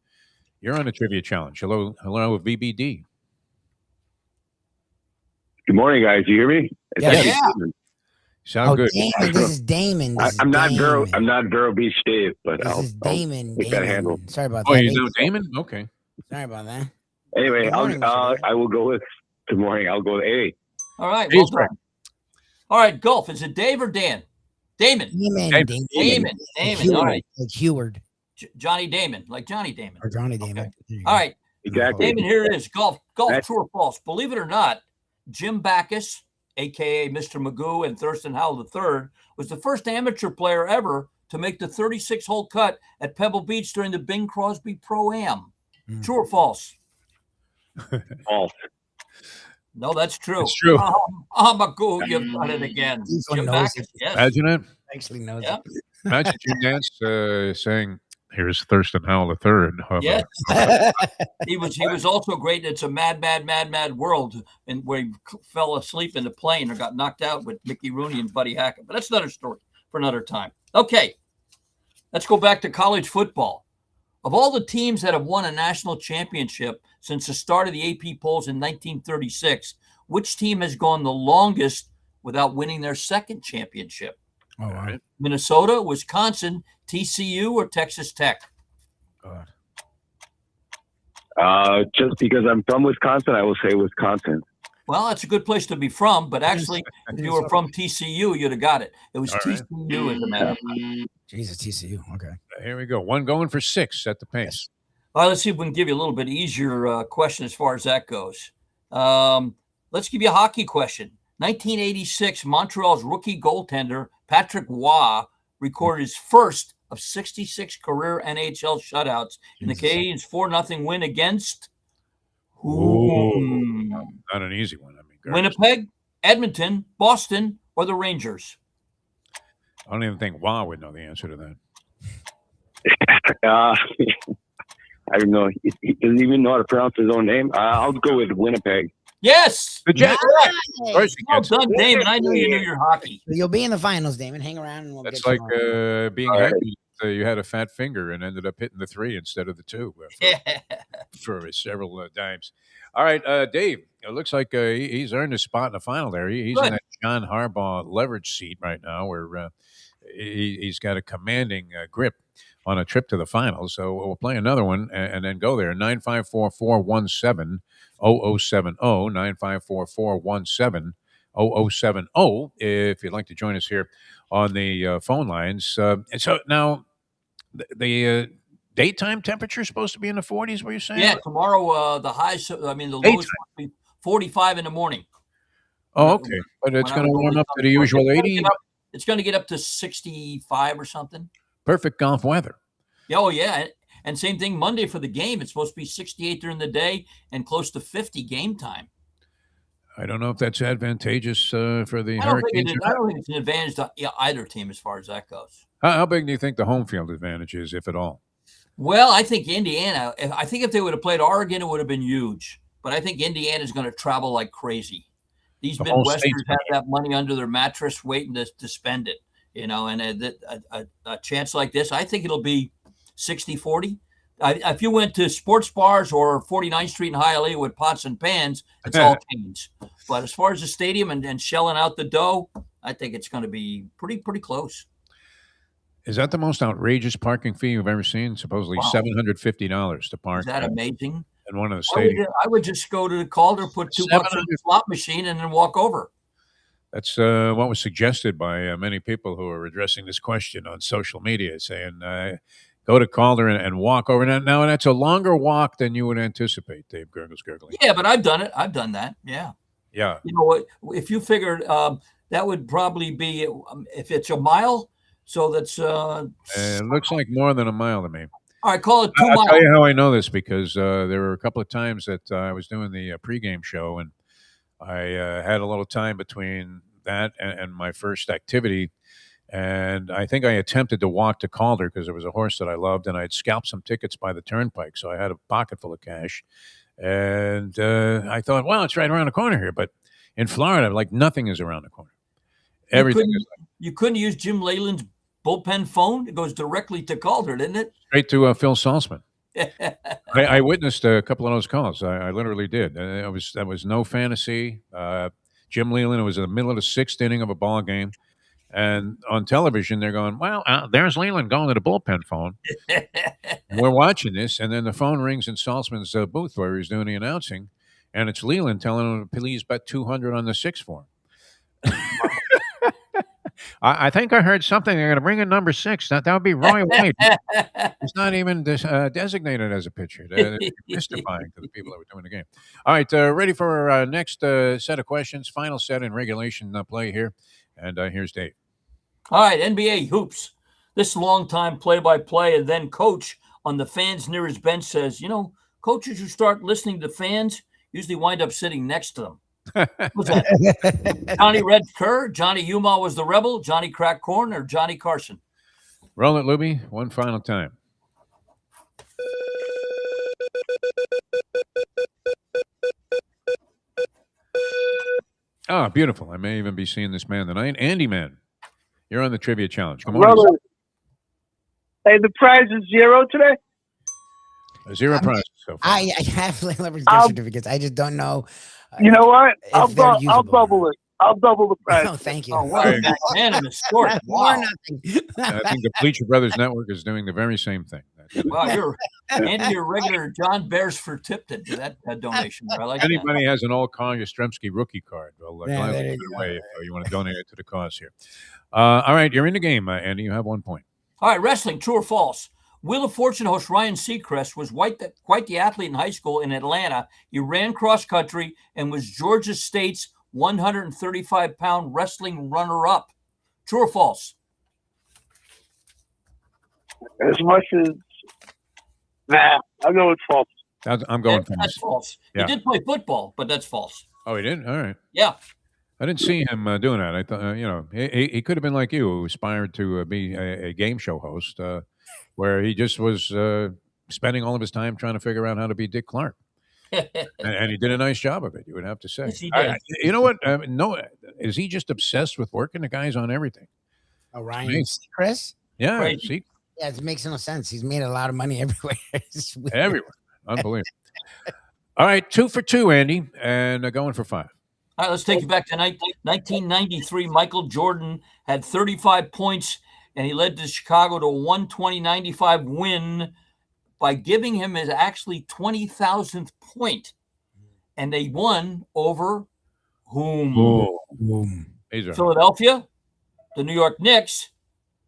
you're on the trivia challenge. Hello, VBD. Good morning, guys. You hear me? It's Yeah. actually Yeah. Damon. Sound good. Damon, this is Damon. I'm not Vero Beach Dave, but This I'll is Damon. take that handle. Sorry about Oh, that. you know Damon? Okay. Sorry about that. Anyway, Good morning, Mr. I will go with good morning. I'll go with A. All right. Dave's Well done. All right, Gulf. Is it Dave or Dan? Damon. Damon. All right. Like Heward Johnny Damon, like Johnny Damon. or Johnny Damon. Okay. There you All go. right. Exactly. Damon, here it is. Golf, That's- true or false? Believe it or not, Jim Backus, a.k.a. Mr. Magoo and Thurston Howell III, was the first amateur player ever to make the 36-hole cut at Pebble Beach during the Bing Crosby Pro-Am. Mm. True or false? False. No, that's true. It's true. Magoo, you've done it again. He's so Jim nosy. Backus, yes. Imagine it. Actually knows Yeah. it. Imagine Jim Nance saying, "Here's Thurston Howell III." Yes. He was also great. It's a mad world, and where he fell asleep in the plane or got knocked out with Mickey Rooney and Buddy Hackett. But that's another story for another time. Okay, let's go back to college football. Of all the teams that have won a national championship since the start of the AP polls in 1936, which team has gone the longest without winning their second championship? Oh, wow. Minnesota, Wisconsin, TCU, or Texas Tech? God. Just because I'm from Wisconsin, I will say Wisconsin. Well, that's a good place to be from, but actually, if you were from TCU, you'd have got it. It was All right. TCU, as a matter of fact. Jesus, TCU. Okay. Here we go. One going for 6 at the pace. All right, let's see if we can give you a little bit easier question as far as that goes. Let's give you a hockey question. 1986, Montreal's rookie goaltender, Patrick Waugh, recorded his first of 66 career NHL shutouts in the Canadiens' 4-0 win against Ooh. Not an easy one. I mean, Winnipeg, Edmonton, Boston, or the Rangers? I don't even think Wow would know the answer to that. I don't know. He doesn't even know how to pronounce his own name. I'll go with Winnipeg. Yes. The Jets. Correct. Of course he Well gets it. done, Damon. I knew you knew your hockey. You'll be in the finals, Damon. Hang around and we'll That's get like you on. being All right. happy you had a fat finger and ended up hitting the 3 instead of the 2 for several dimes. All right, Dave, it looks like he's earned his spot in the final there. He's Good. in that John Harbaugh leverage seat right now where he's got a commanding grip on a trip to the final. So we'll play another one and then go there. 954-417-0070, 954-417-0070, if you'd like to join us here on the phone lines. And so now the daytime temperature is supposed to be in the 40s, were you saying? Yeah, tomorrow the highs, the lowest will be 45 in the morning. Oh, okay. But it's going to warm up to the usual 80. It's going to get up to 65 or something. Perfect golf weather. Yeah, oh, yeah. And same thing Monday for the game. It's supposed to be 68 during the day and close to 50 game time. I don't know if that's advantageous for the I don't Hurricanes. think it's an advantage to either team as far as that goes. How big do you think the home field advantage is, if at all? Well, I think Indiana, I think if they would have played Oregon, it would have been huge. But I think Indiana's going to travel like crazy. These The whole Midwesterners state's have that money under their mattress waiting to spend it, and a chance like this, I think it'll be 60-40. If you went to sports bars or 49th Street in Hialeah with pots and pans, it's all Canes. But as far as the stadium and shelling out the dough, I think it's going to be pretty close. Is that the most outrageous parking fee you've ever seen? Supposedly Wow. $750 to park Is that amazing? in one of the stadiums. I would just go to the Calder, put $2 in the slot machine, and then walk over. That's what was suggested by many people who are addressing this question on social media, saying go to Calder and walk over. Now, that's a longer walk than you would anticipate, Dave Gurggles. Yeah, but I've done it. I've done that. Yeah. Yeah. You know what? If you figured that would probably be if it's a mile, so that's It looks like more than a mile to me. all right. Call it 2 I'll miles. tell you how I know this because there were a couple of times that I was doing the pregame show and I had a little time between that and my first activity. And I think I attempted to walk to Calder because there was a horse that I loved, and I'd scalped some tickets by the turnpike. So I had a pocket full of cash. And I thought, well, it's right around the corner here. But in Florida, like nothing is around the corner. Everything is You couldn't use Jim Leyland's bullpen phone. It goes directly to Calder, didn't it? straight to Phil Salzman. I witnessed a couple of those calls. I literally did. That was no fantasy. Jim Leland, it was in the middle of the sixth inning of a ball game. And on television, they're going, well, there's Leland going to the bullpen phone. We're watching this, and then the phone rings in Salzman's booth where he's doing the announcing, and it's Leland telling him to please bet 200 on the sixth for him. I think I heard something. They're going to bring in number 6. That would be Roy White. He's not even designated as a pitcher. It's mystifying to the people that were doing the game. All right, ready for our next set of questions. Final set in regulation play here. And here's Dave. All right, NBA hoops. This longtime play-by-play and then coach on the fans near his bench says, coaches who start listening to fans usually wind up sitting next to them. What's that? Johnny Red Kerr, Johnny Umar was the rebel, Johnny Crack Corn, or Johnny Carson? Roll it, Lubie. One final time. Oh, beautiful. I may even be seeing this man tonight. Andy Man, you're on the trivia challenge. Come on. Brother, hey, the prize is 0 today? Zero prize so far. I have Leland's gift certificates. I just don't know. You know what? I'll they're usable. double it. I'll double the price. Oh, thank you. Oh, wow. Magnanimous sport. More Wow. nothing. I think the Bleacher Brothers Network is doing the very same thing. Wow, Andy, your regular John Beresford tipped it to that donation. I like that. Anybody has an old Carl Yastrzemski rookie card, well, gladly there give you it away if you want to donate it to the cause here. All right, you're in the game, Andy. You have 1 point. All right, wrestling, true or false? Wheel of Fortune host Ryan Seacrest was quite the athlete in high school in Atlanta. He ran cross country and was Georgia State's 135-pound wrestling runner-up. True or false? As much as I'll go with false. I'm going That's false. false. Yeah. He did play football, but that's false. Oh, he did? All right. Yeah. I didn't see him doing that. I thought, he could have been like you, who aspired to be a game show host, where he just was spending all of his time trying to figure out how to be Dick Clark. And he did a nice job of it, you would have to say. Yes, he did. You know what? No, is he just obsessed with working the guys on everything? Ryan Chris? Yeah, Crazy. see, Yeah, it makes no sense. He's made a lot of money everywhere. It's weird. everywhere. Unbelievable. All right, 2 for 2, Andy, and going for 5. All right, let's take you back to 1993. Michael Jordan had 35 points, and he led to Chicago to a 120-95 win by giving him his actually 20,000th point. And they won over whom? Boom. Philadelphia, the New York Knicks,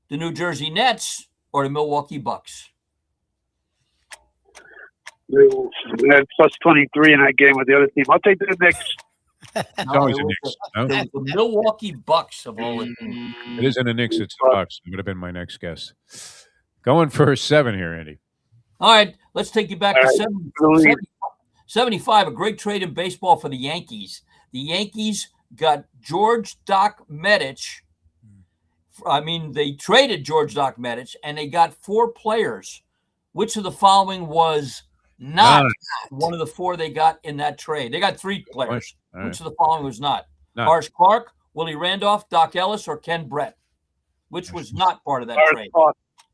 the New Jersey Nets, or the Milwaukee Bucks? They had plus 23 in that game with the other team. I'll take the Knicks. It's always the Knicks. No? It was the Milwaukee Bucks of all the teams. It isn't the Knicks, it's the Bucks. It would have been my next guess. Going for 7 here, Andy. All right, let's take you back All to right. 75, a great trade in baseball for the Yankees. The Yankees got George Doc Medich. They traded George Doc Medich, and they got 4 players. Which of the following was not one of the 4 they got in that trade? They got 3 players. Right. Which of the following was not? Not. Horace Clark, Willie Randolph, Doc Ellis, or Ken Brett? Which was not part of that trade?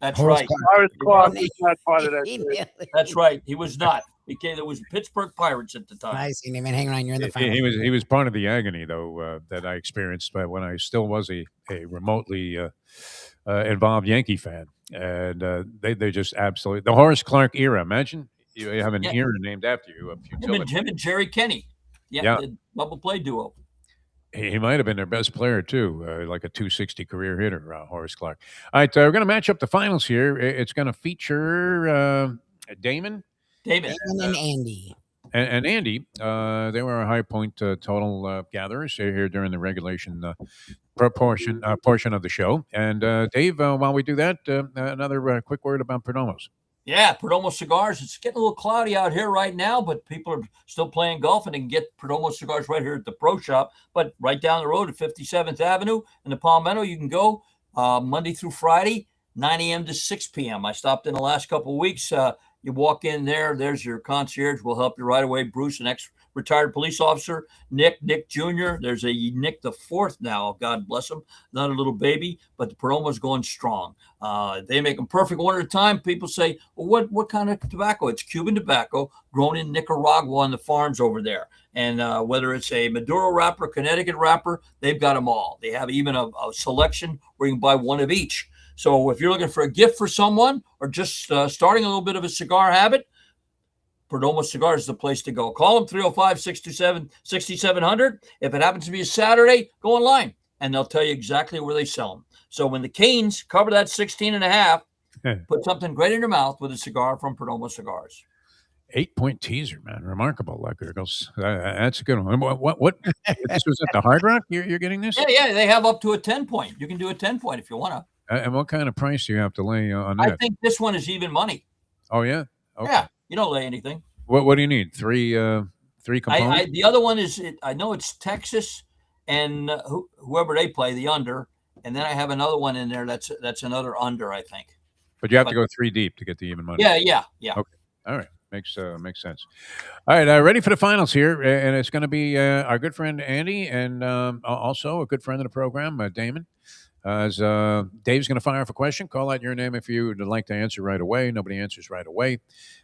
That's Horace right. Horace Clark was not part of that trade. That's right. He was not. It was Pittsburgh Pirates at the time. Nice, man. Hang on, you're in the final. He was part of the agony, though, that I experienced when I still was a remotely involved Yankee fan. And they just absolutely – the Horace Clark era. Imagine you have an era named after you of futility. Him and Jerry Kenny. Yeah, the double play duo. He might have been their best player too, like a 260 career hitter, Horace Clark. All right, we're going to match up the finals here. It's going to feature Damon David. Damon and Andy. and Andy. They were our high point total gatherers here during the regulation portion of the show. And Dave, while we do that, another quick word about Perdomos. Yeah, Perdomo Cigars. It's getting a little cloudy out here right now, but people are still playing golf and they can get Perdomo Cigars right here at the Pro Shop. But right down the road at 57th Avenue in the Palmetto, you can go Monday through Friday, 9 a.m. to 6 p.m. I stopped in the last couple of weeks. You walk in there, there's your concierge. Will help you right away. Bruce, an ex-retired police officer. Nick Jr. There's a Nick the Fourth now. God bless him. Not a little baby, but the Peroma's going strong. They make them perfect one at a time. People say, well, what kind of tobacco? It's Cuban tobacco grown in Nicaragua on the farms over there. And whether it's a Maduro wrapper, Connecticut wrapper, they've got them all. They have even a selection where you can buy one of each. So if you're looking for a gift for someone or just starting a little bit of a cigar habit, Perdomo Cigars is the place to go. Call them 305-627-6700. If it happens to be a Saturday, go online and they'll tell you exactly where they sell them. So when the Canes cover that 16 and a half, put something great in your mouth with a cigar from Perdomo Cigars. 8-point teaser, man. Remarkable, Gurggles. That's a good one. What this was at the Hard Rock? You're getting this? Yeah. They have up to a 10-point. You can do a 10-point if you want to. And what kind of price do you have to lay on that? I think this one is even money. Oh, yeah? Okay. Yeah, you don't lay anything. What do you need? Three components? The other one is, I know it's Texas and whoever they play, the under. And then I have another one in there that's another under, I think. But you have to go 3 deep to get the even money. Yeah. Okay. All right. Makes sense. All right, ready for the finals here, and it's going to be our good friend Andy, and also a good friend of the program, Damon. As Dave's going to fire off a question, call out your name if you would like to answer right away. Nobody answers right away.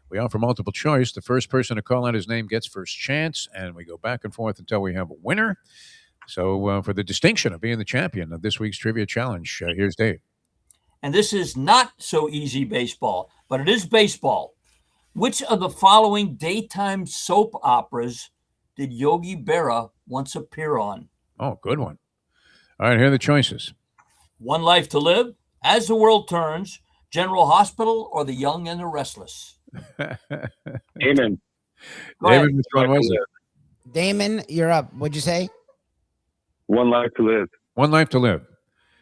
We offer multiple choice. The first person to call out his name gets first chance, and we go back and forth until we have a winner. So for the distinction of being the champion of this week's Trivia Challenge, here's Dave. And this is not so easy baseball, but it is baseball. Which of the following daytime soap operas did Yogi Berra once appear on? Oh, good one. All right, here are the choices. One Life to Live, As the World Turns, General Hospital, or The Young and the Restless? Amen. David, which one was it? Damon, you're up. What'd you say? One Life to Live. One Life to Live.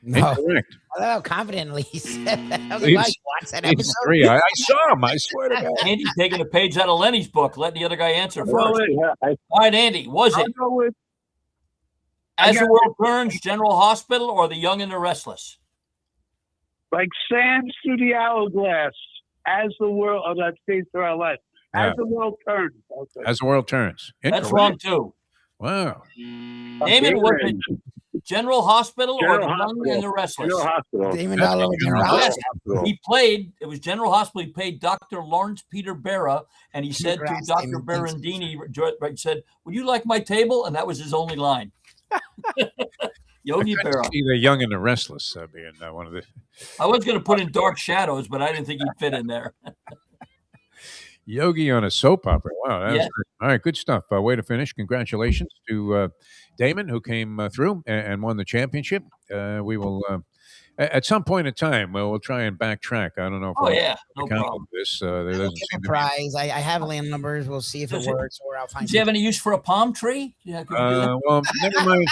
No. Incorrect. I love how confidently he said that. I was Leads- like, wow, you watched that It's episode? 3. I saw him. I swear to God. Andy taking a page out of Lenny's book, letting the other guy answer first. I All right, Andy, was it I'll go with As the World Turns, General Hospital, or The Young and the Restless? like sands through the hourglass as the world. Oh, that stays through our life. As Yeah. the world turns. Okay. As the world turns. That's Incorrect. wrong, too. Wow. Damon, was it General Hospital or General The Young Hospital. and the Restless? General Hospital. Damon That's all over General General Yes. Hospital. He played, it was General Hospital. He played Dr. Lawrence Peter Berra, and he said to Congrats, Dr. Damon. Berendini, he said, would you like my table? And that was his only line. Yogi Berra. See the Young and the Restless being one of the I was going to put in Dark Shadows, but I didn't think he'd fit in there. Yogi on a soap opera. Wow. That was Yeah. great. All right. Good stuff. Way to finish. Congratulations to Damon, who came through and won the championship. We will, at some point in time, we'll try and backtrack. I don't know if Oh, we'll yeah. No account problem. for this. There I'll doesn't give seem a to be- prize. I have land numbers. We'll see if it Does it- works, or I'll find. Does he have any use for a palm tree? Yeah, could we do that? Well, never mind.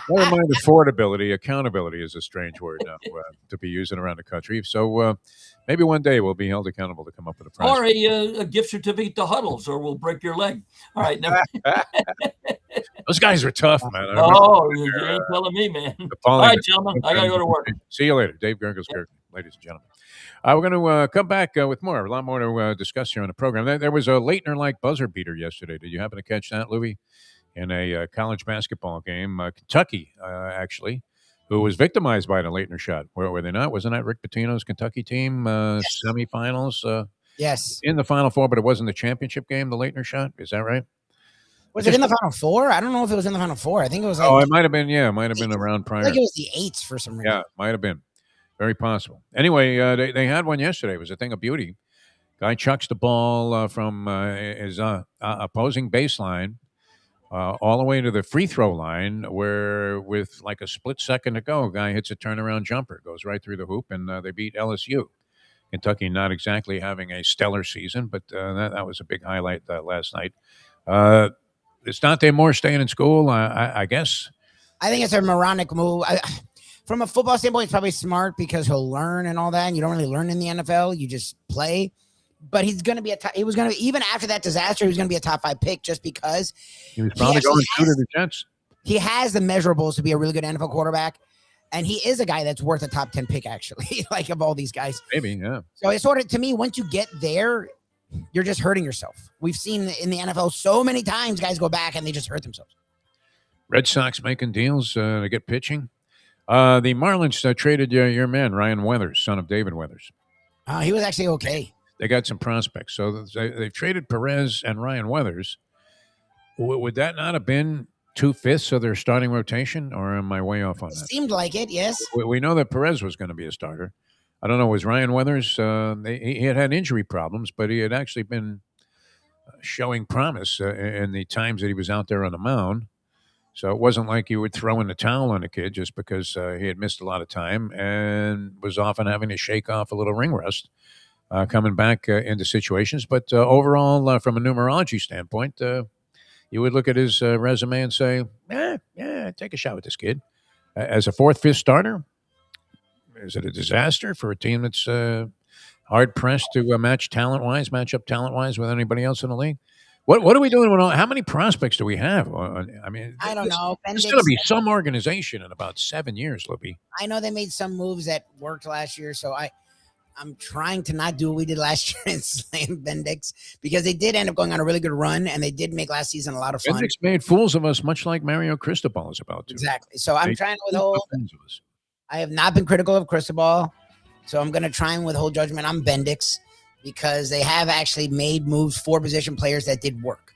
Never mind affordability. Accountability is a strange word now to be using around the country. So maybe one day we'll be held accountable to come up with a prize. Or a gift certificate to Huddles, or we'll break your leg. All right. Never. Those guys are tough, man. I remember Oh, you ain't telling me, man. All appalling- right, gentlemen. I got to go to work. See you later. Dave Gurggles, ladies and gentlemen. We're going to come back with more. A lot more to discuss here on the program. There was a Leitner-like buzzer beater yesterday. Did you happen to catch that, Lubie? In a college basketball game, Kentucky, actually, who was victimized by the Leitner shot. Were they not? Wasn't that Rick Pitino's Kentucky team semifinals? Yes. In the Final Four, but it wasn't the championship game, the Leitner shot? Is that right? Was it in the Final Four? I don't know if it was in the Final Four. I think it was like. Oh, it might have been. Yeah, it might have been around I prior. think it was the eights for some reason. Yeah, might have been. Very possible. Anyway, they had one yesterday. It was a thing of beauty. Guy chucks the ball from his opposing baseline all the way to the free throw line, where with like a split second to go, a guy hits a turnaround jumper, goes right through the hoop, and they beat LSU. Kentucky not exactly having a stellar season, but that was a big highlight last night. It's Dante Moore staying in school, I guess. I think it's a moronic move. From a football standpoint, it's probably smart because he'll learn and all that. And you don't really learn in the NFL; you just play. But he's going to be he was going to, even after that disaster, he was going to be a top 5 pick just because he was probably going to the Jets. He has the measurables to be a really good NFL quarterback. And he is a guy that's worth a top 10 pick, actually, like of all these guys. Maybe, yeah. So it's sort of, to me, once you get there, you're just hurting yourself. We've seen in the NFL so many times guys go back and they just hurt themselves. Red Sox making deals to get pitching. The Marlins traded your man, Ryan Weathers, son of David Weathers. He was actually okay. They got some prospects. So they've traded Perez and Ryan Weathers. Would that not have been 2/5 of their starting rotation, or am I way off on that? Seemed like it, yes. We know that Perez was going to be a starter. I don't know. Was Ryan Weathers? He had injury problems, but he had actually been showing promise in the times that he was out there on the mound. So it wasn't like you would throw in the towel on a kid just because he had missed a lot of time and was often having to shake off a little ring rust coming back into situations. But overall, from a numerology standpoint, you would look at his resume and say, yeah, take a shot with this kid. As a 4th, 5th starter, is it a disaster for a team that's hard-pressed to match up talent-wise with anybody else in the league? What are we doing? How many prospects do we have? I mean, I don't know. There's going to be some organization in about 7 years, Lubie. I know they made some moves that worked last year, so I'm trying to not do what we did last year and slam Bendix, because they did end up going on a really good run, and they did make last season a lot of fun. Bendix made fools of us, much like Mario Cristobal is about to. Exactly. So I'm trying to withhold. I have not been critical of Cristobal, so I'm going to try and withhold judgment on Bendix, because they have actually made moves for position players that did work.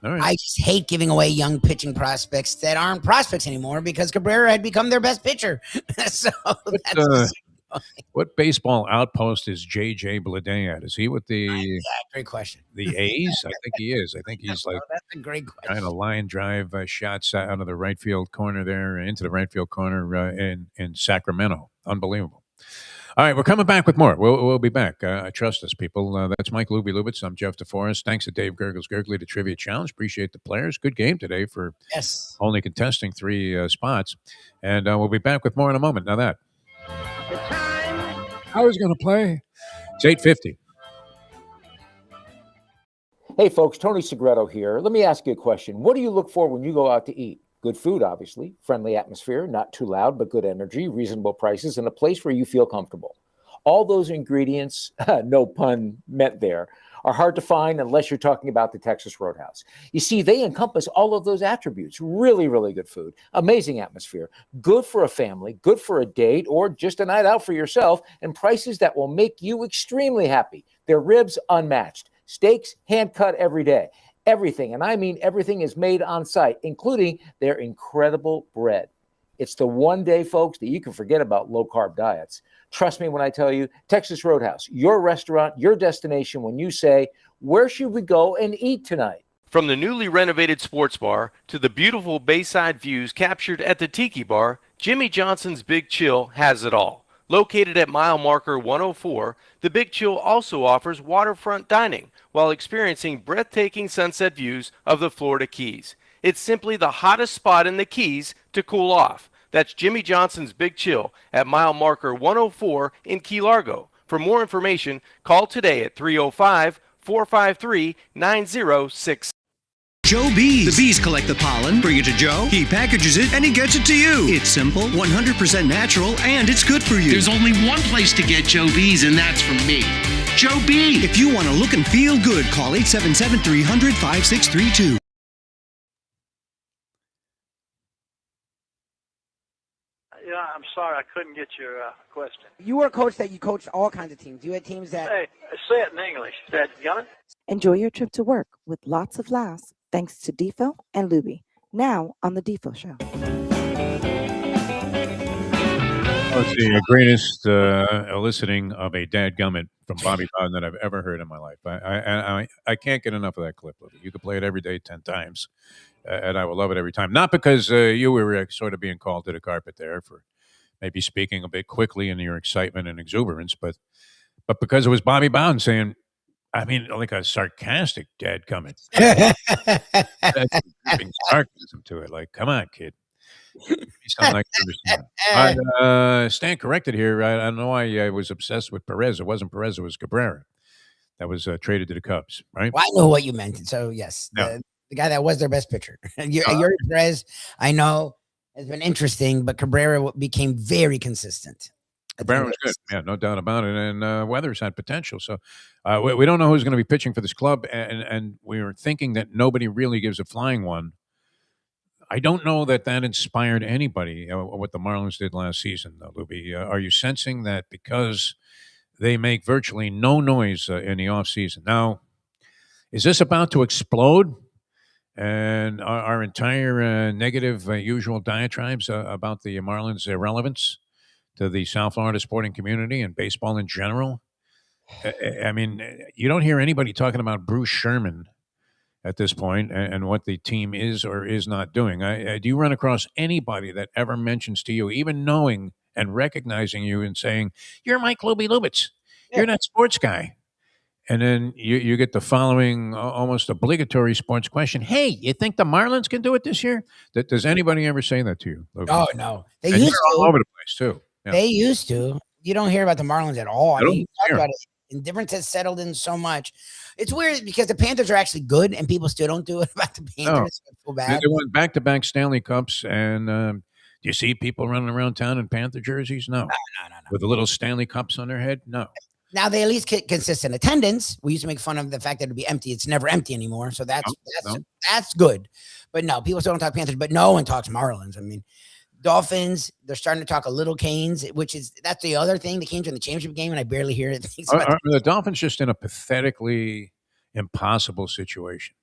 All right. I just hate giving away young pitching prospects that aren't prospects anymore, because Cabrera had become their best pitcher. So what baseball outpost is J.J. Bleday at? Is he with the great question. The A's? I think he is. I think he's like that's a great question. Kind of line drive shots out of the right field corner there into the right field corner in Sacramento. Unbelievable. All right, we're coming back with more. We'll be back. Trust us, people. That's Mike Lubie Lubitz. I'm Jeff DeForest. Thanks to Dave Gurggles Gergely to Trivia Challenge. Appreciate the players. Good game today for only contesting 3 spots. And we'll be back with more in a moment. Now that. I was going to play. It's 8:50. Hey, folks, Tony Segreto here. Let me ask you a question. What do you look for when you go out to eat? Good food, obviously, friendly atmosphere, not too loud, but good energy, reasonable prices, and a place where you feel comfortable. All those ingredients, no pun meant there, are hard to find unless you're talking about the Texas Roadhouse. You see, they encompass all of those attributes. Really, really good food, amazing atmosphere, good for a family, good for a date, or just a night out for yourself, and prices that will make you extremely happy. Their ribs, unmatched. Steaks, hand-cut every day. Everything, and I mean everything, is made on site, including their incredible bread. It's the one day, folks, that you can forget about low-carb diets. Trust me when I tell you, Texas Roadhouse, your restaurant, your destination when you say, where should we go and eat tonight? From the newly renovated sports bar to the beautiful bayside views captured at the Tiki Bar, Jimmy Johnson's Big Chill has it all. Located at mile marker 104, the Big Chill also offers waterfront dining while experiencing breathtaking sunset views of the Florida Keys. It's simply the hottest spot in the Keys to cool off. That's Jimmy Johnson's Big Chill at mile marker 104 in Key Largo. For more information, call today at 305-453-9066. Joe Bees. The bees collect the pollen, bring it to Joe, he packages it, and he gets it to you. It's simple, 100% natural, and it's good for you. There's only one place to get Joe Bees, and that's from me. Joe B. If you want to look and feel good, call 877-300-5632. Yeah, I'm sorry, I couldn't get your question. You were a coach that you coached all kinds of teams. You had teams that... Hey, say it in English. That got it? Enjoy your trip to work with lots of laughs, thanks to Defo and Lubie. Now on the Defo Show. It's the greatest eliciting of a dadgummit from Bobby Bowden that I've ever heard in my life. I can't get enough of that clip. You could play it every day 10 times. and I will love it every time. Not because you were sort of being called to the carpet there for maybe speaking a bit quickly in your excitement and exuberance, but because it was Bobby Bowden saying, I mean, like a sarcastic dad coming. That's sarcasm to it. Like, come on, kid. You sound like you understand. Stand corrected here. I don't know why I was obsessed with Perez. It wasn't Perez. It was Cabrera that was traded to the Cubs, right? Well, I know what you meant. So, yes, No. the guy that was their best pitcher. Yuri Perez, I know, has been interesting, but Cabrera became very consistent. Cabrera was good. Yeah, no doubt about it. And Weathers had potential. So we don't know who's going to be pitching for this club. And we were thinking that nobody really gives a flying one. I don't know that inspired anybody, what the Marlins did last season, Lubie. Are you sensing that because they make virtually no noise in the offseason? Now, is this about to explode? And our entire negative usual diatribes about the Marlins' irrelevance to the South Florida sporting community and baseball in general? I mean, you don't hear anybody talking about Bruce Sherman at this point and what the team is or is not doing. Do you run across anybody that ever mentions to you, even knowing and recognizing you and saying, you're Mike Lubie Lubitz, you're that sports guy? And then you get the following almost obligatory sports question. Hey, you think the Marlins can do it this year? Does anybody ever say that to you, Lubie? Oh, no. They and used you're to. all over the place, too. Yeah. They used to. You don't hear about the Marlins at all. I mean, you talk about it. Indifference has settled in so much. It's weird because the Panthers are actually good, and people still don't do it about the Panthers. No. They won back-to-back Stanley Cups, and do you see people running around town in Panther jerseys? No. With the little Stanley Cups on their head? No. Now they at least get consistent attendance. We used to make fun of the fact that it'd be empty. It's never empty anymore, so that's good. But no, people still don't talk Panthers, but no one talks Marlins. I mean, Dolphins, they're starting to talk a little Canes, that's the other thing. The Canes are in the championship game, and I barely hear it. Are the Dolphins just in a pathetically impossible situation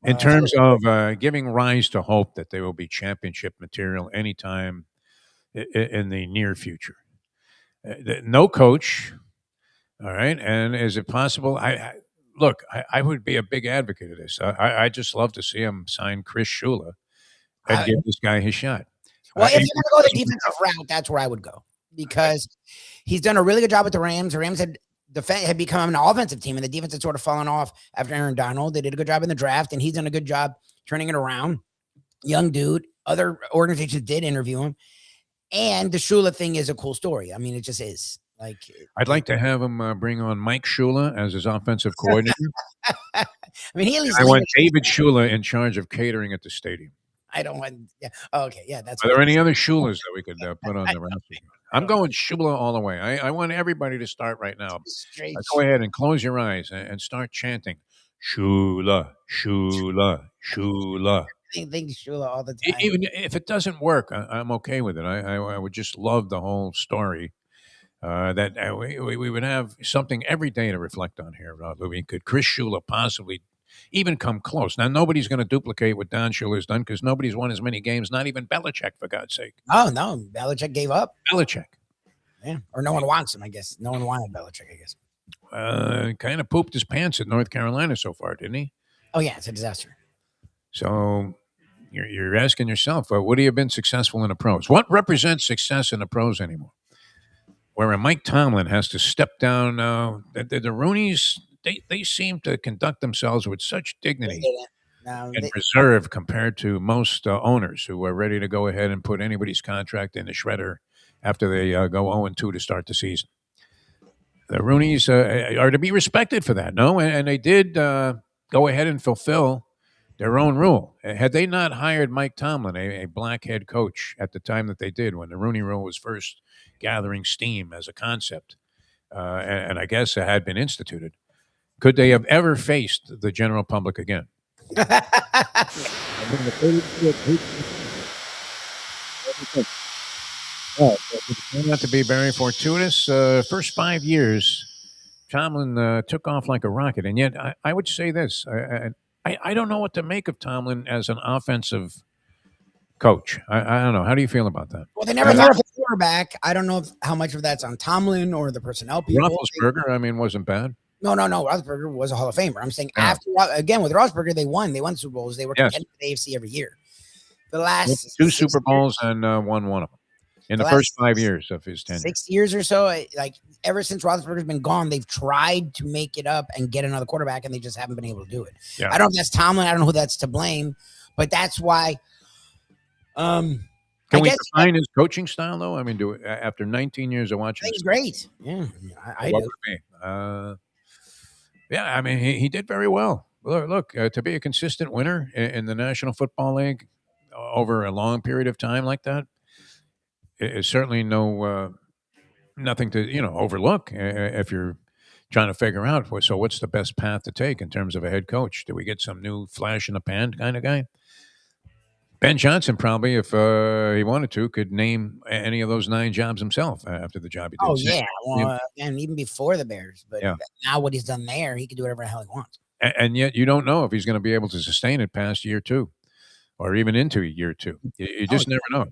in terms of giving rise to hope that they will be championship material anytime in the near future? No coach, all right, and is it possible? I would be a big advocate of this. I just love to see him sign Chris Shula and give this guy his shot. Well, if you're going to go the defensive route, that's where I would go because he's done a really good job with the Rams. The Rams had become an offensive team, and the defense had sort of fallen off after Aaron Donald. They did a good job in the draft, and he's done a good job turning it around. Young dude. Other organizations did interview him, and the Shula thing is a cool story. I mean, it just is. I'd like to have him bring on Mike Shula as his offensive coordinator. I mean, I want David Shula in charge of catering at the stadium. I don't want. Yeah. Oh, okay. Yeah. That's. Are there any other Shulas that we could put on the roster? I'm going Shula all the way. I want everybody to start right now. Go ahead and close your eyes and start chanting Shula, Shula, Shula. I think Shula all the time. Even if it doesn't work, I'm okay with it. I would just love the whole story. That we would have something every day to reflect on here, Lubie. Could Chris Shula possibly even come close? Now, nobody's going to duplicate what Don Shula's done because nobody's won as many games, not even Belichick, for God's sake. Oh, no. Belichick gave up. Belichick. Yeah. Or no one wants him, I guess. No one wanted Belichick, I guess. Kind of pooped his pants at North Carolina so far, didn't he? Oh, yeah. It's a disaster. So you're asking yourself, would he have been successful in the pros? What represents success in the pros anymore? Where a Mike Tomlin has to step down. The Rooneys, they seem to conduct themselves with such dignity and reserve compared to most owners who are ready to go ahead and put anybody's contract in the shredder after they go 0-2 to start the season. The Rooneys are to be respected for that, no? And they did go ahead and fulfill their own rule. Had they not hired Mike Tomlin, a black head coach, at the time that they did, when the Rooney Rule was first gathering steam as a concept, and I guess it had been instituted, could they have ever faced the general public again? Not to be very fortuitous. First 5 years, Tomlin took off like a rocket, and yet I would say this: I don't know what to make of Tomlin as an offensive coach. I don't know. How do you feel about that? Well, they never threw a quarterback. I don't know how much of that's on Tomlin or the personnel people. Roethlisberger, I mean, wasn't bad. No. Roethlisberger was a Hall of Famer. I'm saying after, again, with Roethlisberger, they won. They won Super Bowls. They were contending for the AFC every year. The last 2 Super Bowls and won one of them in the first 5 years of his tenure. 6 years or so, like ever since Roethlisberger's been gone, they've tried to make it up and get another quarterback, and they just haven't been able to do it. Yeah. I don't know if that's Tomlin. I don't know who that's to blame, but that's why. Can we define his coaching style, though? I mean, after 19 years of watching, I think he's great. Yeah, I do. Yeah, I mean, he did very well. Look, to be a consistent winner in the National Football League over a long period of time like that is certainly nothing to overlook if you're trying to figure out. So, what's the best path to take in terms of a head coach? Do we get some new flash in the pan kind of guy? Ben Johnson probably, if he wanted to, could name any of those 9 jobs himself after the job he did. Oh, yeah. Well, and even before the Bears. But now what he's done there, he can do whatever the hell he wants. And yet you don't know if he's going to be able to sustain it past year 2 or even into year 2. You just never know.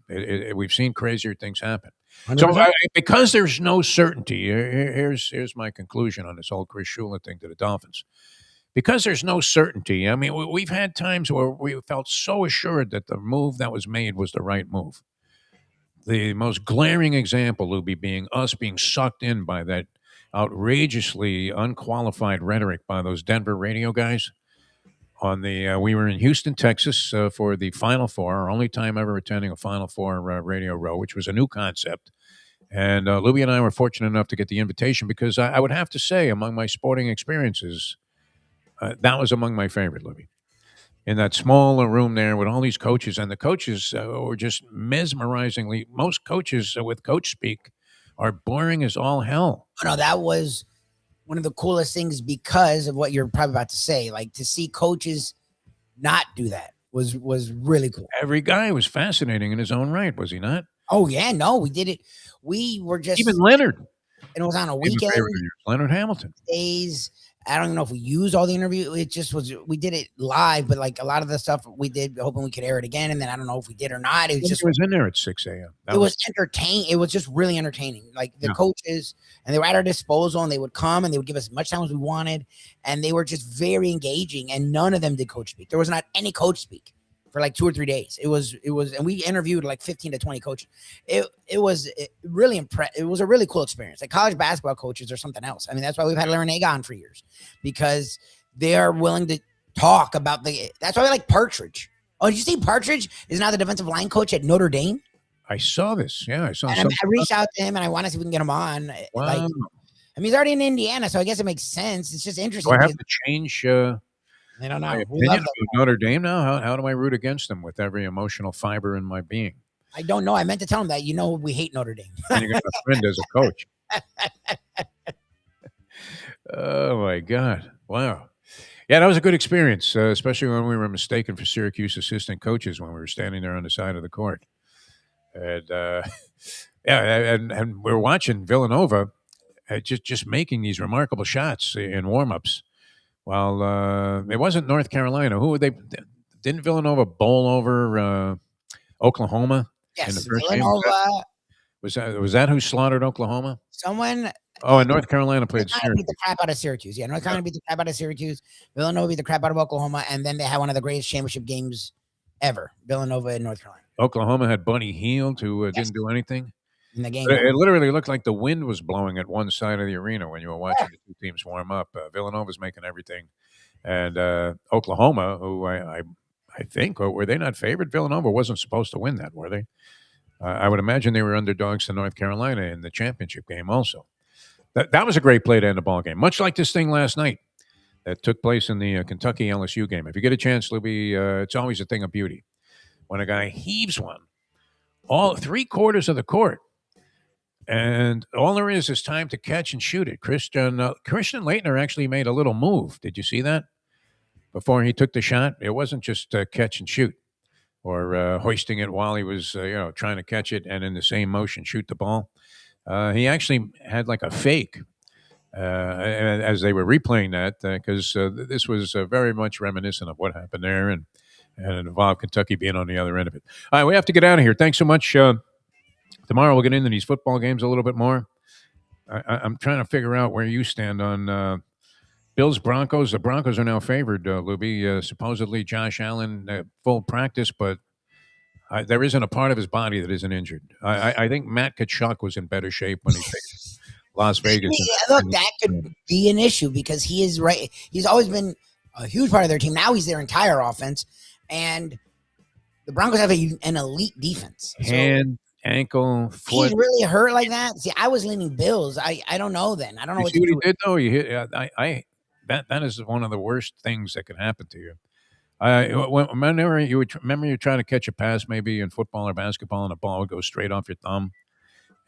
We've seen crazier things happen. 100%. So because there's no certainty, here's my conclusion on this whole Chris Shula thing to the Dolphins. Because there's no certainty, I mean, we've had times where we felt so assured that the move that was made was the right move. The most glaring example, Lubie, being us being sucked in by that outrageously unqualified rhetoric by those Denver radio guys. We were in Houston, Texas for the Final Four, our only time ever attending a Final Four radio row, which was a new concept. And Lubie and I were fortunate enough to get the invitation because I would have to say, among my sporting experiences, that was among my favorite, Lubie. In that small room there with all these coaches, and the coaches were just mesmerizingly. Most coaches with coach speak are boring as all hell. No, that was one of the coolest things because of what you're probably about to say. Like to see coaches not do that was really cool. Every guy was fascinating in his own right, was he not? Oh yeah, no, we did it. We were just even Leonard. And it was on a weekend. Leonard Hamilton. Days. I don't even know if we used all the interview. It just was, we did it live, but like a lot of the stuff we did, hoping we could air it again. And then I don't know if we did or not. It was in there at 6 a.m. It was entertaining. It was just really entertaining. Like the coaches, and they were at our disposal, and they would come and they would give us as much time as we wanted. And they were just very engaging, and none of them did coach speak. There was not any coach speak for like 2 or 3 days. It was, and we interviewed like 15 to 20 coaches. It was really It was a really cool experience. Like college basketball coaches or something else. I mean, that's why we've had Larry on for years, because they are willing to talk about that's why we like Partridge. Oh, did you see Partridge is now the defensive line coach at Notre Dame? I saw this. Yeah, I saw. And I reached out to him, and I want to see if we can get him on. Wow. Like, I mean, he's already in Indiana, so I guess it makes sense. It's just interesting. Do I have to change? I don't know. My opinion of Notre Dame now. How do I root against them with every emotional fiber in my being? I don't know. I meant to tell him that. We hate Notre Dame. And you got a friend as a coach. Oh my God! Wow. Yeah, that was a good experience, especially when we were mistaken for Syracuse assistant coaches when we were standing there on the side of the court. And and we're watching Villanova just making these remarkable shots in warmups. Well, it wasn't North Carolina. Who they didn't Villanova bowl over Oklahoma? Yes, in the first Villanova. Game? Was that who slaughtered Oklahoma? Someone. Oh, and North Carolina played Syracuse. Beat the crap out of Syracuse. Yeah, North Carolina beat the crap out of Syracuse. Villanova beat the crap out of Oklahoma, and then they had one of the greatest championship games ever. Villanova and North Carolina. Oklahoma had Buddy Hield, who didn't do anything in the game. It literally looked like the wind was blowing at one side of the arena when you were watching the two teams warm up. Villanova's making everything, and Oklahoma, who I think, were they not favored? Villanova wasn't supposed to win that, were they? I would imagine they were underdogs to North Carolina in the championship game also. That was a great play to end the ball game, much like this thing last night that took place in the Kentucky LSU game. If you get a chance, Lubie, it's always a thing of beauty when a guy heaves one all 3/4 of the court, and all there is time to catch and shoot it. Christian Laettner actually made a little move. Did you see that? Before he took the shot, it wasn't just catch and shoot or hoisting it while he was trying to catch it and in the same motion shoot the ball. He actually had like a fake as they were replaying that because this was very much reminiscent of what happened there and it involved Kentucky being on the other end of it. All right, we have to get out of here. Thanks so much. Tomorrow we'll get into these football games a little bit more. I'm trying to figure out where you stand on Bills Broncos. The Broncos are now favored. Lubie, supposedly Josh Allen full practice, but there isn't a part of his body that isn't injured. I think Matt Kachuk was in better shape when he faced Las Vegas. Look, that could be an issue because he is right. He's always been a huge part of their team. Now he's their entire offense, and the Broncos have an elite defense. Hand, ankle, foot. He's really hurt like that. See, I was leaning Bills. I don't know. Then I don't know what See to what he do. did though. You hit. That is one of the worst things that could happen to you. Whenever you would remember you're trying to catch a pass, maybe in football or basketball, and the ball would go straight off your thumb.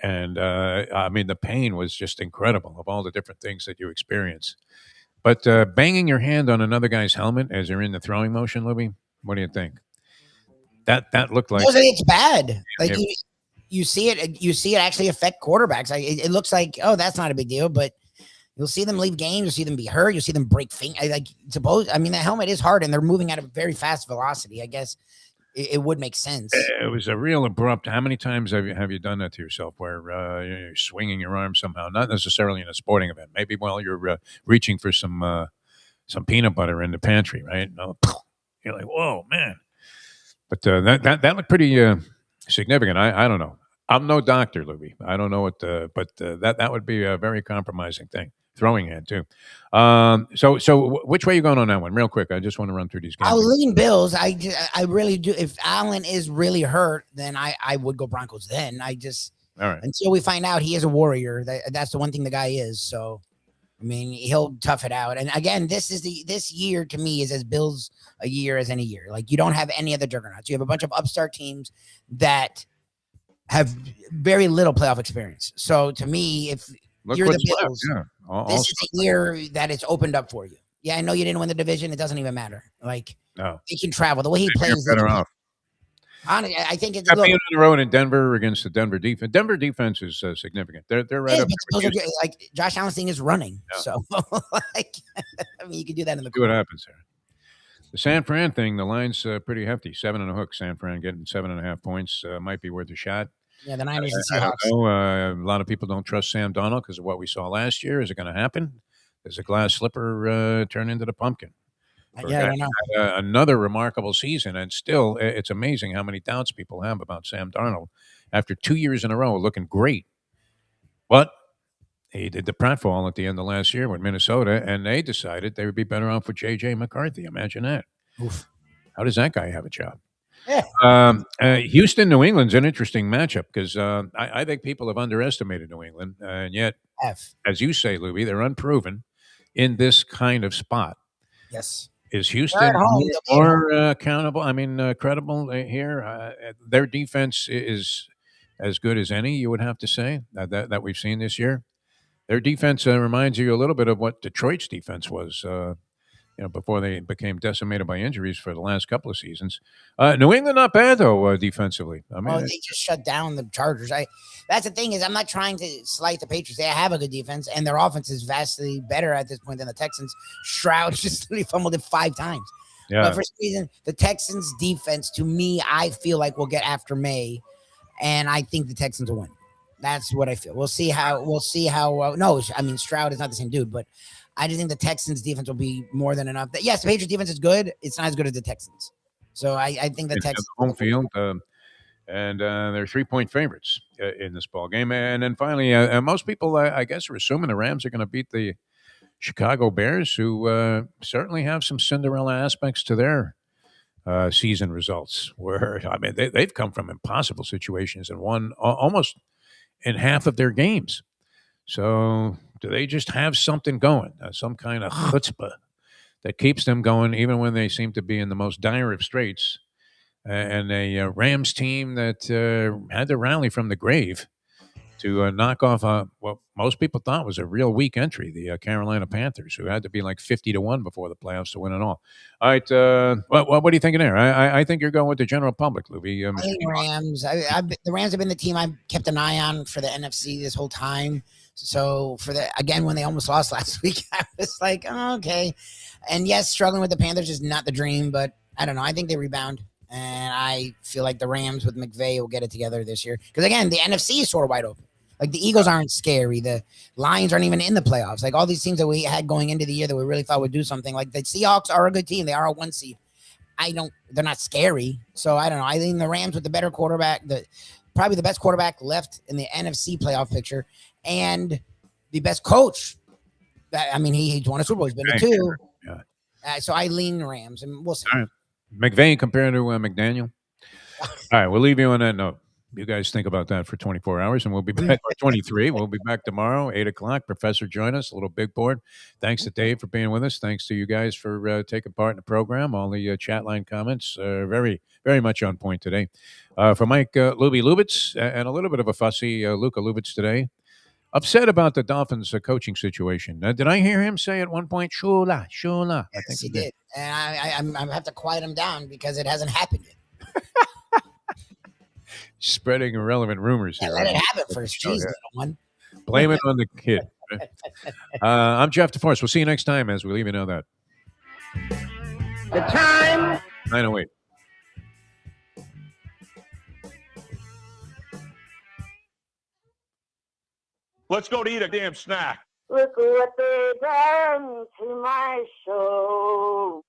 And I mean, the pain was just incredible of all the different things that you experience. But banging your hand on another guy's helmet as you're in the throwing motion, Libby, what do you think? That looked like it's bad. Like you see it actually affect quarterbacks. It looks like, oh, that's not a big deal, but you'll see them leave games. You'll see them be hurt. You'll see them break fingers. The helmet is hard and they're moving at a very fast velocity. I guess it would make sense. It was a real abrupt. How many times have you done that to yourself where you're swinging your arm somehow? Not necessarily in a sporting event. Maybe while you're reaching for some peanut butter in the pantry, right? You're like, whoa, man. But that looked pretty significant. I don't know. I'm no doctor, Louie. I don't know what, but that would be a very compromising thing. Throwing hand too. So which way are you going on that one? Real quick, I just want to run through these games. I'll lean Bills. I really do. If Allen is really hurt, then I would go Broncos. Then all right. Until we find out he is a warrior. That's the one thing the guy is. So, I mean, he'll tough it out. And again, this year to me is as Bills a year as any year. Like you don't have any other juggernauts. You have a bunch of upstart teams that have very little playoff experience. So to me, if you're the Bills, this is a year that it's opened up for you. Yeah, I know you didn't win the division. It doesn't even matter. Like, no, he can travel. The way he plays, better off. Honestly, I think it's being on the road in Denver against the Denver defense. Denver defense is significant. They're right up. Like Josh Allen's thing is running. Yeah. So, I mean, you can do that in the. See what happens there. The San Fran thing, the line's pretty hefty. 7 and a hook. San Fran getting 7.5 points might be worth a shot. Yeah, the Niners and I Seahawks. don't know. A lot of people don't trust Sam Darnold because of what we saw last year. Is it going to happen? Does a glass slipper turn into the pumpkin? Yeah, I don't know. Another remarkable season, and still, it's amazing how many doubts people have about Sam Darnold after 2 years in a row looking great. But he did the pratfall at the end of last year with Minnesota, and they decided they would be better off with J.J. McCarthy. Imagine that. Oof. How does that guy have a job? Yeah. Houston, New England's an interesting matchup because I think people have underestimated New England, and yet, as you say, Louie, they're unproven in this kind of spot. Yes. Is Houston more accountable? I mean, credible here? Their defense is as good as any, you would have to say, that we've seen this year. Their defense reminds you a little bit of what Detroit's defense was before they became decimated by injuries for the last couple of seasons. New England, not bad, though, defensively. I mean, they just shut down the Chargers. That's the thing is I'm not trying to slight the Patriots. They have a good defense, and their offense is vastly better at this point than the Texans. Stroud just fumbled it 5 times. Yeah. But for some reason, the Texans' defense, to me, I feel like will get after May, and I think the Texans will win. That's what I feel. We'll see how. No, I mean Stroud is not the same dude, but I just think the Texans' defense will be more than enough. Yes, the Patriots' defense is good. It's not as good as the Texans. So I think the Texans home field, and they're 3-point favorites in this ball game. And then finally, most people, I guess, are assuming the Rams are going to beat the Chicago Bears, who certainly have some Cinderella aspects to their season results. Where I mean, they've come from impossible situations and won almost in half of their games. So do they just have something going, some kind of chutzpah that keeps them going even when they seem to be in the most dire of straits? And a Rams team that had to rally from the grave to knock off what most people thought was a real weak entry, the Carolina Panthers, who had to be like 50-1 before the playoffs to win it all. All right, what are you thinking there? I think you're going with the general public, Lubie. I think Rams. The Rams have been the team I've kept an eye on for the NFC this whole time. So again, when they almost lost last week, I was like, oh, okay. And yes, struggling with the Panthers is not the dream, but I don't know. I think they rebound. And I feel like the Rams with McVay will get it together this year. Because again, the NFC is sort of wide open. Like the Eagles aren't scary. The Lions aren't even in the playoffs. Like all these teams that we had going into the year that we really thought would do something. Like the Seahawks are a good team. They are a 1 seed. They're not scary. So I don't know. I think the Rams with the better quarterback, probably the best quarterback left in the NFC playoff picture, and the best coach. He's won a Super Bowl. He's been to 2. Yeah. So I lean the Rams, and we'll see. All right. McVay compared to McDaniel. All right, we'll leave you on that note. You guys think about that for 24 hours, and we'll be back. Or 23. We'll be back tomorrow, 8:00. Professor, join us. A little big board. Thanks to Dave for being with us. Thanks to you guys for taking part in the program. All the chat line comments very, very much on point today. For Mike Lubie Lubitz and a little bit of a fussy Luka Lubitz today. Upset about the Dolphins coaching situation. Did I hear him say at one point, Shula? I Yes, think he did. And I have to quiet him down because it hasn't happened yet. Spreading irrelevant rumors here. Let it happen first. Jeez, little one. Blame it on the kid. I'm Jeff DeForest. We'll see you next time as we leave you know that. The time. 9:08. Let's go to eat a damn snack. Look what they done to my soul.